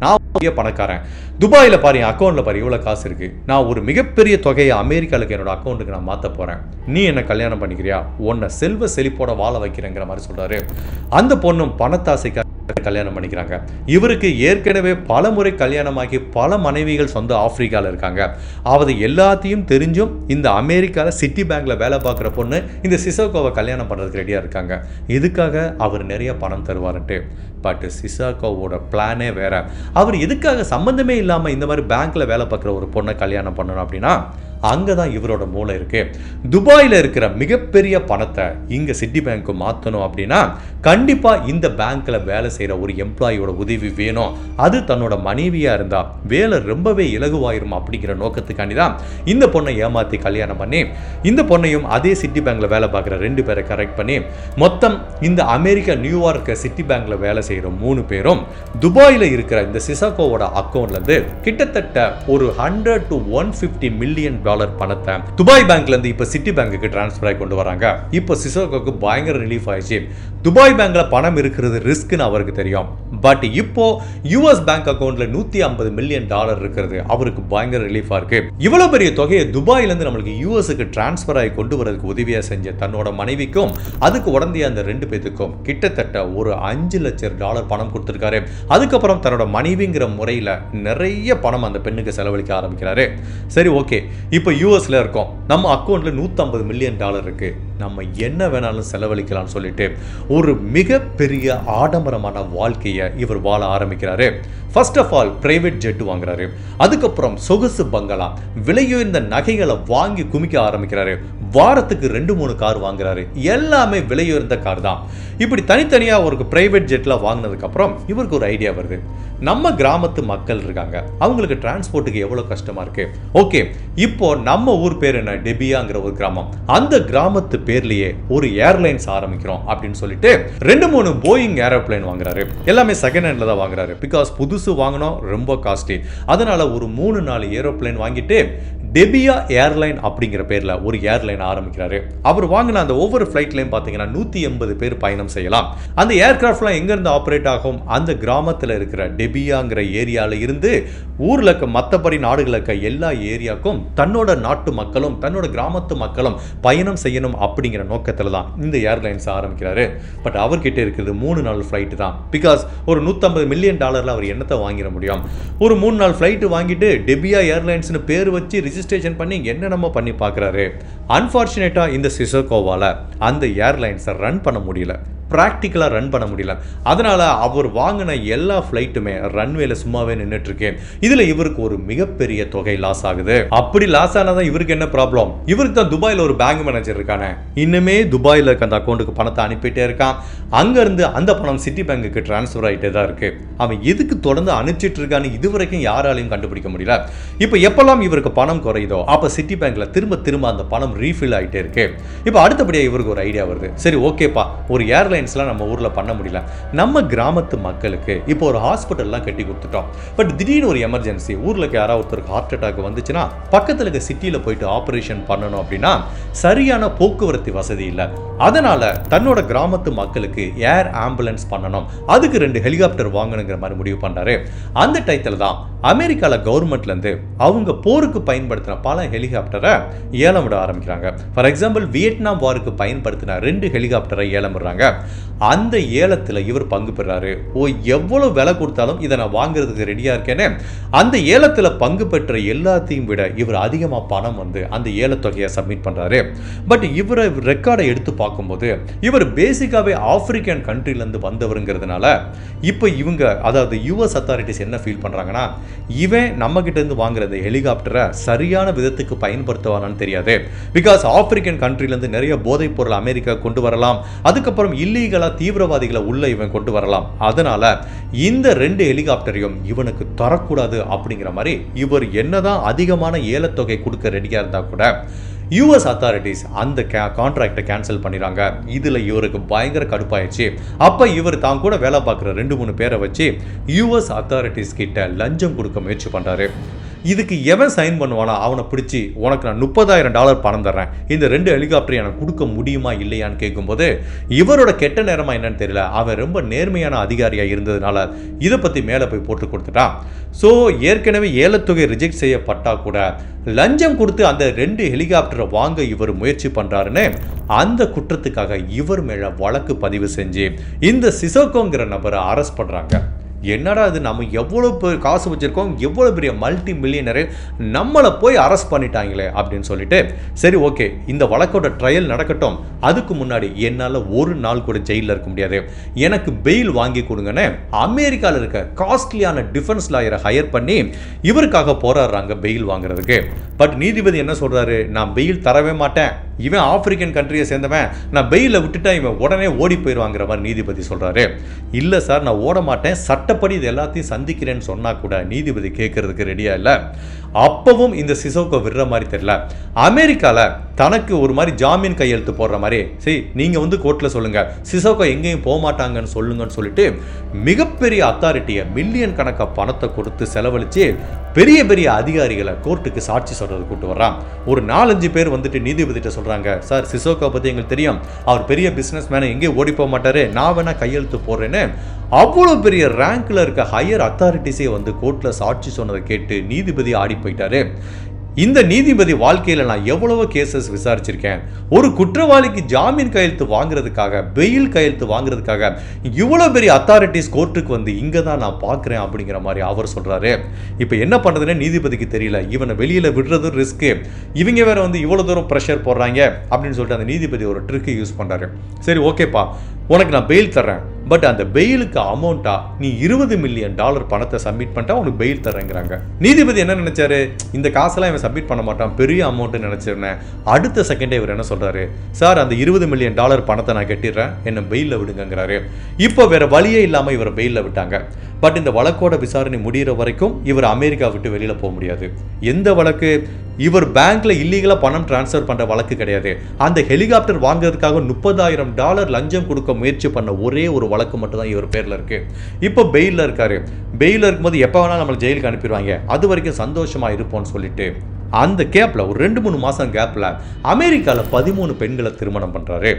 நான் பணக்காரன், துபாயில் பாரு அக்கௌண்ட்ல பாரு இவ்வளவு காசு இருக்கு, நான் ஒரு மிகப்பெரிய தொகையை அமெரிக்காவுக்கு என்னோட அக்கௌண்ட்டுக்கு நான் மாற்ற போறேன், நீ என்ன கல்யாணம் பண்ணிக்கிறியா, உன்னை செல்வ செழிப்போட வாழ வைக்கிறேங்கிற மாதிரி சொல்றாரு. அந்த பொண்ணும் பணத்தாசைக்காக கல்யாணம் பண்ணிக்கிறாங்க. இவருக்கு ஏற்கனவே பல முறை கல்யாணமாகி பல மனைவிகள் சொந்த ஆப்பிரிக்கால இருக்காங்க. அவது எல்லாத்தையும் தெரிஞ்சும் இந்த அமெரிக்கால சிட்டி பேங்க்ல வேலை பார்க்குற பொண்ணு இந்த சிசோகாவை கல்யாணம் பண்றதுக்கு ரெடியா இருக்காங்க. இதுக்காக அவர் நிறைய பணம் தருவாருன்ட்டு. பட் சிசோகாவோட பிளானே வேற. அவர் எதுக்காக சம்பந்தமே இல்லாம இந்த மாதிரி பேங்க்ல வேலை பார்க்குற ஒரு பொண்ணை கல்யாணம் பண்ணணும் அப்படின்னா அங்கதான் இவரோட மூளை இருக்கு. துபாயில இருக்கிற மிகப்பெரிய பணத்தை இங்க சிட்டி பேங்க் மாத்தணும் அப்படின்னா கண்டிப்பா இந்த பேங்க்ல வேலை செய்யற ஒரு எம்ப்ளாயியோட உதவி வேணும். அது தன்னோட மனைவியா இருந்தா வேலை ரொம்பவே இலகுவாயிரும் அப்படிங்கிற நோக்கத்துக்காண்டி தான் இந்த பொண்ணை ஏமாத்தி கல்யாணம் பண்ணி இந்த பொண்ணையும் அதே சிட்டி பேங்க்ல வேலை பார்க்குற 2 பேரை கரெக்ட் பண்ணி மொத்தம் இந்த அமெரிக்கா நியூயார்க் சிட்டி பேங்க்ல வேலை செய்யற 3 பேரும் துபாயில இருக்கிற இந்த சிசாகோவோட அக்கௌண்ட்ல இருந்து கிட்டத்தட்ட ஒரு $100 to $150 மில்லியன் பணத்தை துபாய் பேங்க்ல இருந்து இப்ப சிட்டி பேங்க்குக்கு டிரான்ஸ்ஃபர் ஆகி கொண்டு வராங்க. இப்ப சிசாகோக்கு பயங்கர ரிலீஃப் ஆயிடுச்சு. துபாய் பேங்க்ல பணம் இருக்கிறது ரிஸ்க்னு அவருக்கு தெரியும். பட் இப்போ யுஎஸ் பேங்க் அக்கவுண்ட்ல $150 மில்லியன் இருக்கிறது அவருக்கு பயங்கர ரிலீஃபா இருக்கு. இவ்வளவு பெரிய தொகையை துபாயில இருந்து நம்மளுக்கு யுஎஸ்க்கு டிரான்ஸ்ஃபர் ஆகி கொண்டு வரதுக்கு உதவியா செஞ்ச தன்னோட மனைவிக்கும் அதுக்கு உடந்தைய அந்த 2 பேத்துக்கும் கிட்டத்தட்ட ஒரு $5 லட்சம் பணம் கொடுத்திருக்காரு. அதுக்கப்புறம் தன்னோட மனைவிங்கிற முறையில நிறைய பணம் அந்த பெண்ணுக்கு செலவழிக்க ஆரம்பிக்கிறாரு. சரி, ஓகே, இப்போ யூஎஸ்ல இருக்கோம், நம்ம அக்கௌண்ட்ல $150 மில்லியன் இருக்கு, நம்ம என்ன வேணாலும் செலவழிக்கலாம்னு சொல்லிட்டு ஒரு மிகப்பெரிய ஆடம்பரமான வாழ்க்கையை இவர் வாழ ஆரம்பிக்கிறாரு. First of all private jet வாங்குறாரு. அதுக்கப்புறம் சொகுசு பங்களா, விலையுயர்ந்த நகைகளை வாங்கி குமிக்க ஆரம்பிக்கிறாரு. வாரத்துக்கு 2-3 கார் வாங்குறாரு. எல்லாமே விலையுயர்ந்த கார் தான். இப்படி தனித்தனியா ஒரு பிரைவேட் ஜெட்ல வாங்கினதுக்கு அப்புறம் இவருக்கு ஒரு ஐடியா வருது. நம்ம கிராமத்து மக்கள் இருக்காங்க, அவங்களுக்கு டிரான்ஸ்போர்ட்டுக்கு எவ்வளவு கஷ்டமா இருக்கு. ஓகே, இப்போ நம்ம ஊர் பேர் என்ன, டெபியாங்கிற ஒரு கிராமம், அந்த கிராமத்து பேர்லயே ஒரு ஏர்லைன்ஸ் ஆரம்பிக்கிறோம் அப்படின்னு சொல்லிட்டு 2-3 போயிங் ஏரோப்ளேன் வாங்குறாரு. எல்லாமே செகண்ட் ஹேண்ட்ல தான் வாங்குறாரு. பிகாஸ் புதுசு வாங்கணும் ரொம்ப காஸ்ட்லி. அதனால ஒரு 3-4 ஏரோப்ளேன் வாங்கிட்டு டெபியா ஏர்லைன் அப்படிங்கிற பேர்ல ஒரு ஏர்லைன் ஆரம்பிக்கிறாரு. அவர் வாங்கின அந்த ஒவ்வொரு ஃபிளைட்லையும் பார்த்தீங்கன்னா 180 பேர் பயணம் செய்யலாம். அந்த ஏர்கிராஃப்ட்லாம் எங்க இருந்து ஆப்ரேட் ஆகும், அந்த கிராமத்தில் இருக்கிற டெபியாங்கிற ஏரியால இருந்து ஊர்ல இருக்க மற்றபடி நாடுகள் இருக்க எல்லா ஏரியாவுக்கும் தன்னோட நாட்டு மக்களும் தன்னோட கிராமத்து மக்களும் பயணம் செய்யணும் அப்படிங்கிற நோக்கத்தில் தான் இந்த ஏர்லைன்ஸ் ஆரம்பிக்கிறாரு. பட் அவர்கிட்ட இருக்கிறது 3 நாள் ஃபிளைட் தான். பிகாஸ் ஒரு $150 மில்லியன் அவர் என்னத்தை வாங்கிட முடியும். ஒரு 3 நாள் ஃபிளைட் வாங்கிட்டு டெபியா ஏர்லைன்ஸ்னு பேர் வச்சு ரிஜிஸ்ட்ரேஷன் பண்ணி என்னென்னமோ பண்ணி பார்க்குறாரு. அன்ஃபார்ச்சுனேட்டா இந்த சிசாகோவால அந்த ஏர்லைன்ஸை ரன் பண்ண முடியல, பிராக்டிக்கலா ரன் பண்ண முடியல. அதனால அவர் வாங்கின எல்லா ஃபிளைட்டுமே ரன்வேல சும்மாவே நின்றுட்டு இருக்கு. இதுல இவருக்கு ஒரு மிகப்பெரிய தொகை லாஸ் ஆகுது. அப்படி லாஸ் ஆனதான் இவருக்கு என்ன ப்ராப்ளம், இவருக்கு தான் துபாயில ஒரு பேங்க் மேனேஜர் இருக்கானே, இன்னுமே துபாயில இருக்க அந்த அக்கௌண்ட்டுக்கு பணத்தை அனுப்பிட்டே இருக்கான். அங்க இருந்து அந்த பணம் சிட்டி பேங்குக்கு டிரான்ஸ்ஃபர் ஆகிட்டே தான் இருக்கு. அவன் எதுக்கு தொடர்ந்து அனுப்பிச்சிட்டு இருக்கான்னு இதுவரைக்கும் யாராலையும் கண்டுபிடிக்க முடியல. இப்போ எப்பெல்லாம் இவருக்கு பணம் குறையுதோ அப்ப சிட்டி பேங்க்ல திரும்ப திரும்ப அந்த பணம் ரீஃபில் ஆகிட்டே இருக்கு. இப்போ அடுத்தபடியா இவருக்கு ஒரு ஐடியா வருது. சரி, ஓகேப்பா, ஒரு ஏர்லைன் நம்ம ஊர்ல பண்ண முடியல, நம்ம கிராமத்து மக்களுக்கு இப்போ ஒரு ஹாஸ்பிட்டல்லாம் கட்டி கொடுத்துட்டோம். பட் திடீர்னு ஒரு எமர்ஜென்சி, ஊர்ல யாராவது ஒருத்தருக்கு ஹார்ட் அட்டாக் வந்துச்சுன்னா பக்கத்துல இருக்க சிட்டில போயிட்டு ஆபரேஷன் பண்ணணும் அப்படின்னா சரியான போக்குவரத்து வசதி இல்லை. அதனால தன்னோட கிராமத்து மக்களுக்கு ஏர் ஆம்புலன்ஸ் பண்ணணும், அதுக்கு 2 ஹெலிகாப்டர் வாங்கணுங்கிற மாதிரி முடிவு பண்றாரு. அந்த டைத்துல தான் அமெரிக்கால கவர்மெண்ட்ல இருந்து அவங்க போருக்கு பயன்படுத்தின பல ஹெலிகாப்டரை ஏலம் விட ஆரம்பிக்கிறாங்க. ஃபார் எக்ஸாம்பிள், வியட்நாம் வாருக்கு பயன்படுத்தின 2 ஹெலிகாப்டரை ஏலம் விடுறாங்க. அந்த ஏலத்துல இவர் பங்கு பெறாரு. எவ்வளவு விலை கொடுத்தாலும் இதை நான் வாங்குறதுக்கு ரெடியா இருக்கேன்னு அந்த ஏலத்துல பங்கு பெற்ற எல்லாத்தையும் விட இவர் அதிகமா பணம் அந்த ஏலத்தொகையை சப்மிட் பண்றாரு. பட் இவரை ரெக்கார்டை எடுத்து பார்க்கும்போது இவர் பேசிக்காவே ஆப்பிரிக்கன் கண்ட்ரில இருந்து வந்தவருங்கிறதுனால இப்போ இவங்க, அதாவது யுஎஸ் அத்தாரிட்டிஸ் என்ன ஃபீல் பண்றாங்கன்னா, இவன் நம்ம கிட்ட இருந்து வாங்குற ஹெலிகாப்டரை சரியான விதத்துக்கு பயன்படுத்துவானான்னு தெரியாது. பிகாஸ் ஆப்பிரிக்கன் கண்ட்ரில இருந்து நிறைய போதைப் பொருள் அமெரிக்கா கொண்டு வரலாம், அதுக்கப்புறம் இல்லீகலா தீவிரவாதிகளை உள்ள இவன் கொண்டு வரலாம். அதனால இந்த 2 ஹெலிகாப்டரையும் இவனுக்கு தரக்கூடாது அப்படிங்கிற மாதிரி இவர் என்னதான் அதிகமான ஏலத்தொகை கொடுக்க ரெடியா இருந்தா கூட யூஎஸ் அத்தாரிட்டிஸ் அந்த கான்ட்ராக்டை கேன்சல் பண்ணிடுறாங்க. இதுல இவருக்கு பயங்கர கடுப்பாயிடுச்சு. அப்ப இவர் தான் கூட வேலை பார்க்குற 2-3 பேரை வச்சு யூஎஸ் அத்தாரிட்டிஸ் கிட்ட லஞ்சம் கொடுக்க முயற்சி பண்றாரு. இதுக்கு எவன் சைன் பண்ணுவானா அவனை பிடிச்சி, உனக்கு நான் $30,000 பணம் தர்றேன், இந்த 2 ஹெலிகாப்டர் எனக்கு கொடுக்க முடியுமா இல்லையான்னு கேட்கும்போது இவரோட கெட்ட நேரமா என்னன்னு தெரியல, அவன் ரொம்ப நேர்மையான அதிகாரியா இருந்ததுனால இதை பத்தி மேலே போய் போட்டு கொடுத்துட்டான். ஸோ ஏற்கனவே ஏலத்தொகை ரிஜெக்ட் செய்யப்பட்டா கூட லஞ்சம் கொடுத்து அந்த 2 ஹெலிகாப்டரை வாங்க இவர் முயற்சி பண்றாருன்னு அந்த குற்றத்துக்காக இவர் மேல வழக்கு பதிவு செஞ்சு இந்த சிசாகோங்கிற நபரை அரெஸ்ட் பண்றாங்க. என்னடா இது, நம்ம எவ்வளோ காசு வச்சுருக்கோம், எவ்வளோ பெரிய மல்டி மில்லியனரு, நம்மளை போய் அரெஸ்ட் பண்ணிட்டாங்களே அப்படின்னு சொல்லிட்டு, சரி ஓகே இந்த வழக்கோட ட்ரையல் நடக்கட்டும், அதுக்கு முன்னாடி என்னால் ஒரு நாள் கூட ஜெயிலில் இருக்க முடியாது, எனக்கு பெயில் வாங்கி கொடுங்கன்னு அமெரிக்காவில் இருக்க காஸ்ட்லியான டிஃபென்ஸ் லாயரை ஹையர் பண்ணி இவருக்காக போராடுறாங்க பெயில் வாங்குறதுக்கு. பட் நீதிபதி என்ன சொல்கிறாரு, நான் பெயில் தரவே மாட்டேன், இவன் ஆப்பிரிக்கன் கண்ட்ரியை சேர்ந்தவன், நான் பெயிலில் விட்டுட்டா இவன் உடனே ஓடி போயிடுவாங்கிற மாதிரி நீதிபதி சொல்கிறாரு. இல்லை சார் நான் ஓட மாட்டேன், சட்டப்படி இது எல்லாத்தையும் சந்திக்கிறேன்னு சொன்னால் கூட நீதிபதி கேட்கறதுக்கு ரெடியாக இல்லை. அப்பவும் இந்த சிசோக்கோ விடுற மாதிரி தெரியல. அமெரிக்காவில் தனக்கு ஒரு மாதிரி ஜாமீன் கையெழுத்து போடுற மாதிரி, சரி நீங்கள் வந்து கோர்ட்டில் சொல்லுங்கள், சிசோக்கோ எங்கேயும் போக மாட்டாங்கன்னு சொல்லுங்கன்னு சொல்லிட்டு மிகப்பெரிய அத்தாரிட்டியை மில்லியன் கணக்காக பணத்தை கொடுத்து செலவழித்து பெரிய பெரிய அதிகாரிகளை கோர்ட்டுக்கு சாட்சி சொல்கிறது கூட்டு வர்றான். ஒரு 4-5 பேர் வந்துட்டு நீதிபதிட்ட சொல்கிறாங்க, சார் சிசோக்கோ பற்றி எங்களுக்கு தெரியும், அவர் பெரிய பிஸ்னஸ் மேனை எங்கேயும் ஓடி போக மாட்டார், நான் வேணா கையெழுத்து போடுறேன்னு அவ்வளோ பெரிய ரேங்கில் இருக்க ஹையர் அத்தாரிட்டிஸே வந்து கோர்ட்டில் சாட்சி சொன்னதை கேட்டு நீதிபதி ஆடி போயிட்டாரு. இந்த நீதிபதி வாழ்க்கையில் நான் எவ்வளவோ கேசஸ் விசாரிச்சிருக்கேன், ஒரு குற்றவாளிக்கு ஜாமீன் கையெழுத்து வாங்குறதுக்காக, பெயில் கையெழுத்து வாங்குறதுக்காக இவ்வளோ பெரிய அத்தாரிட்டிஸ் கோர்ட்டுக்கு வந்து இங்கே தான் நான் பார்க்குறேன் அப்படிங்கிற மாதிரி அவர் சொல்கிறாரு. இப்போ என்ன பண்ணுறதுன்னு நீதிபதிக்கு தெரியல, இவனை வெளியில் விடுறதும் ரிஸ்க்கு, இவங்க வேற வந்து இவ்வளோ தூரம் ப்ரெஷர் போடுறாங்க அப்படின்னு சொல்லிட்டு அந்த நீதிபதி ஒரு ட்ரிக்கு யூஸ் பண்ணுறாரு. சரி ஓகேப்பா உனக்கு நான் பெயில் தர்றேன், பட் அந்த பெயிலுக்கு அமௌண்ட்டா நீ $20 மில்லியன் பணத்தை சப்மிட் பண்ணிட்டா உனக்கு பெயில் தரேங்கிறாங்க. நீதிபதி என்ன நினைச்சாரு, இந்த காசெல்லாம் இவன் சப்மிட் பண்ண மாட்டான், பெரிய அமௌண்ட் நினைச்சிருந்தேன். அடுத்த செகண்டே இவர் என்ன சொல்றாரு, சார் அந்த $20 மில்லியன் பணத்தை நான் கட்டிடுறேன், என்ன பெயிலில் விடுங்கிறாரு. இப்போ வேற வழியே இல்லாமல் இவரை பெயிலில் விட்டாங்க. பட் இந்த வழக்கோட விசாரணை முடிகிற வரைக்கும் இவர் அமெரிக்கா விட்டு வெளியில் போக முடியாது. எந்த வழக்கு, இவர் பேங்க்ல இல்லீகலா பணம் டிரான்ஸ்ஃபர் பண்ற வழக்கு கிடையாது, அந்த ஹெலிகாப்டர் வாங்குறதுக்காக $30,000 லஞ்சம் கொடுக்க முயற்சி பண்ண ஒரே ஒரு வழக்கு மட்டும் தான் இவர் பேர்ல இருக்கு. இப்போ பெயிலில் இருக்காரு. பெயிலில் இருக்கும்போது எப்போ வேணாலும் நம்மளை ஜெயிலுக்கு அனுப்பிடுவாங்க, அது வரைக்கும் சந்தோஷமா இருப்போம்னு சொல்லிட்டு அந்த கேப்ல ஒரு 2-3 மாசம் கேப்ல அமெரிக்காவில் 13 பெண்களை திருமணம் பண்றாரு.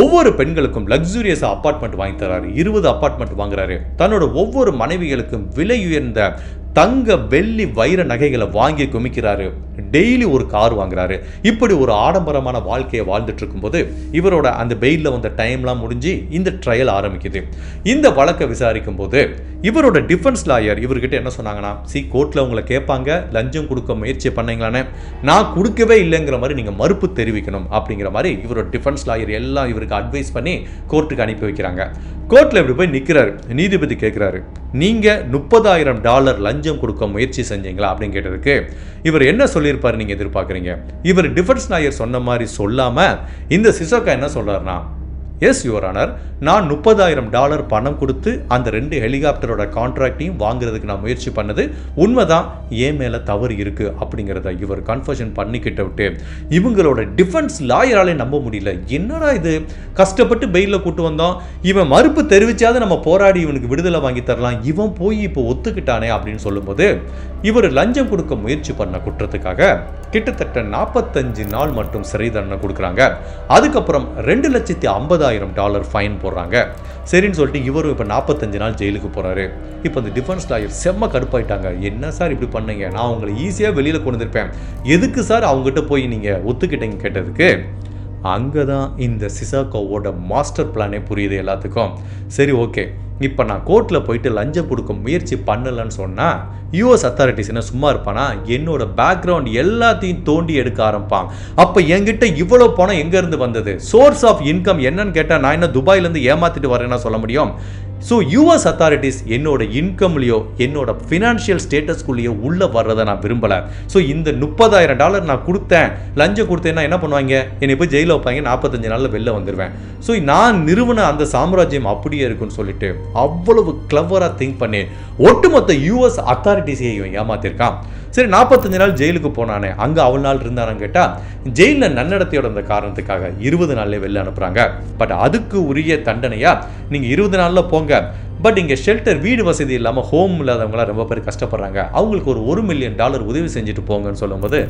ஒவ்வொரு பெண்களுக்கும் லக்ஸூரியஸ் அப்பார்ட்மெண்ட் வாங்கி தராரு, 20 அப்பார்ட்மெண்ட் வாங்குறாரு. தன்னோட ஒவ்வொரு மனைவிகளுக்கும் விலை உயர்ந்த தங்க வெள்ளி வைர நகைகளை வாங்கி குமிக்கிறாரு. டெய்லி ஒரு கார் வாங்குறாரு. இப்படி ஒரு ஆடம்பரமான வாழ்க்கையை வாழ்ந்துட்டு இருக்கும்போது இவரோட அந்த பெயிலில் வந்த டைம்லாம் முடிஞ்சு இந்த ட்ரையல் ஆரம்பிக்குது. இந்த வழக்கை விசாரிக்கும் போது இவரோட டிஃபென்ஸ் லாயர் இவர்கிட்ட என்ன சொன்னாங்கன்னா, கோர்ட்டில் உங்களை கேட்பாங்க, லஞ்சம் கொடுக்க முயற்சி பண்ணீங்களானே, நான் கொடுக்கவே இல்லைங்கிற மாதிரி நீங்கள் மறுப்பு தெரிவிக்கணும் அப்படிங்கிற மாதிரி இவரோட டிஃபென்ஸ் லாயர் எல்லாம் இவருக்கு அட்வைஸ் பண்ணி கோர்ட்டுக்கு அனுப்பி வைக்கிறாங்க. கோர்ட்டில் இப்படி போய் நிற்கிறாரு. நீதிபதி கேட்குறாரு, நீங்கள் $30,000 லஞ்சம் கொடுக்க முயற்சி செஞ்சீங்களா அப்படின்னு கேட்டதுக்கு இவர் என்ன சொல்லியிருப்பார் நீங்கள் எதிர்பார்க்குறீங்க? இவர் டிஃபென்ஸ் லாயர் சொன்ன மாதிரி சொல்லாமல் இந்த சிசோக்கா என்ன சொல்கிறாருன்னா, எஸ் யுவர் ஆனர், நான் $30,000 பணம் கொடுத்து அந்த 2 ஹெலிகாப்டரோட கான்ட்ராக்டையும் வாங்குறதுக்கு நான் முயற்சி பண்ணது உண்மைதான், ஏன் மேலே தவறு இருக்கு அப்படிங்கிறத இவர் கன்ஃபர்ஷன் பண்ணிக்கிட்ட விட்டு இவங்களோட டிஃபென்ஸ் லாயராலே நம்ப முடியல. என்னடா இது, கஷ்டப்பட்டு பெயிலில் கூட்டு வந்தோம், இவன் மறுப்பு தெரிவிச்சாவது நம்ம போராடி இவனுக்கு விடுதலை வாங்கி தரலாம், இவன் போய் இப்போ ஒத்துக்கிட்டானே அப்படின்னு சொல்லும்போது இவர் லஞ்சம் கொடுக்க முயற்சி பண்ண குற்றத்துக்காக கிட்டத்தட்ட 45 நாள் மட்டும் சிறை தண்டனை கொடுக்குறாங்க. அதுக்கப்புறம் $2,50,000 ஃபைன் போடுறாங்க. சரின்னு சொல்லிட்டு இவரும் இப்போ 45 நாள் ஜெயிலுக்கு போகிறாரு. இப்போ அந்த டிஃபென்ஸ் லாயர் செம்ம கடுப்பாயிட்டாங்க. என்ன சார் இப்படி பண்ணீங்க, நான் உங்களை ஈஸியாக வெளியில் கொண்டு வந்திருப்பேன், எதுக்கு சார் அவங்ககிட்ட போய் நீங்கள் ஒத்துக்கிட்டீங்க கேட்டதுக்கு அங்கே தான் இந்த சிசோக்கோவோட மாஸ்டர் பிளானே புரியுது எல்லாத்துக்கும். சரி ஓகே, இப்போ நான் கோர்ட்டில் போயிட்டு லஞ்சம் கொடுக்க முயற்சி பண்ணலன்னு சொன்னால் யூஎஸ் அத்தாரிட்டிஸ் என்ன சும்மா இருப்பானா, என்னோட பேக்ரவுண்ட் எல்லாத்தையும் தோண்டி எடுக்க ஆரம்பிப்பான். அப்போ என்கிட்ட இவ்வளோ பணம் எங்கேருந்து வந்தது, சோர்ஸ் ஆஃப் இன்கம் என்னன்னு கேட்டால் நான் என்ன துபாயிலேருந்து ஏமாற்றிட்டு வரேன்னா சொல்ல முடியும். ஸோ யூஎஸ் அத்தாரிட்டிஸ் என்னோட இன்கம்லையோ என்னோட ஃபினான்ஷியல் ஸ்டேட்டஸ்குள்ளேயோ உள்ளே வர்றதை நான் விரும்பலை. ஸோ இந்த $30,000 நான் கொடுத்தேன், லஞ்சம் கொடுத்தேன்னா என்ன பண்ணுவாங்க, என்னை போய் ஜெயிலில் வைப்பாங்க, 45 நாளில் வெளில வந்துடுவேன். ஸோ நான் நிறுவன அந்த சாம்ராஜ்யம் அப்படியே இருக்குன்னு சொல்லிட்டு அவ்வளவு கிளவராக திங்க் பண்ணி ஒட்டுமொத்த யூஎஸ் அத்தாரிட்டிஸையும் ஏமாத்திருக்கான். சரி 45 நாள் ஜெயிலுக்கு போனானே, அங்கே அவ்வளோ நாள் இருந்தானு கேட்டால் ஜெயிலில் நன்னடத்தையோட அந்த காரணத்துக்காக 20 நாள்லேயே வெளில அனுப்புகிறாங்க. பட் அதுக்கு உரிய தண்டனையா நீங்கள் 20 நாளில் போங்க, பட் இங்கே ஷெல்டர் வீடு வசதி இல்லாமல் ஹோம் இல்லாதவங்களாம் ரொம்ப பேர் கஷ்டப்படுறாங்க, அவங்களுக்கு ஒரு $1 மில்லியன் உதவி செஞ்சுட்டு போங்கன்னு சொல்லும்போது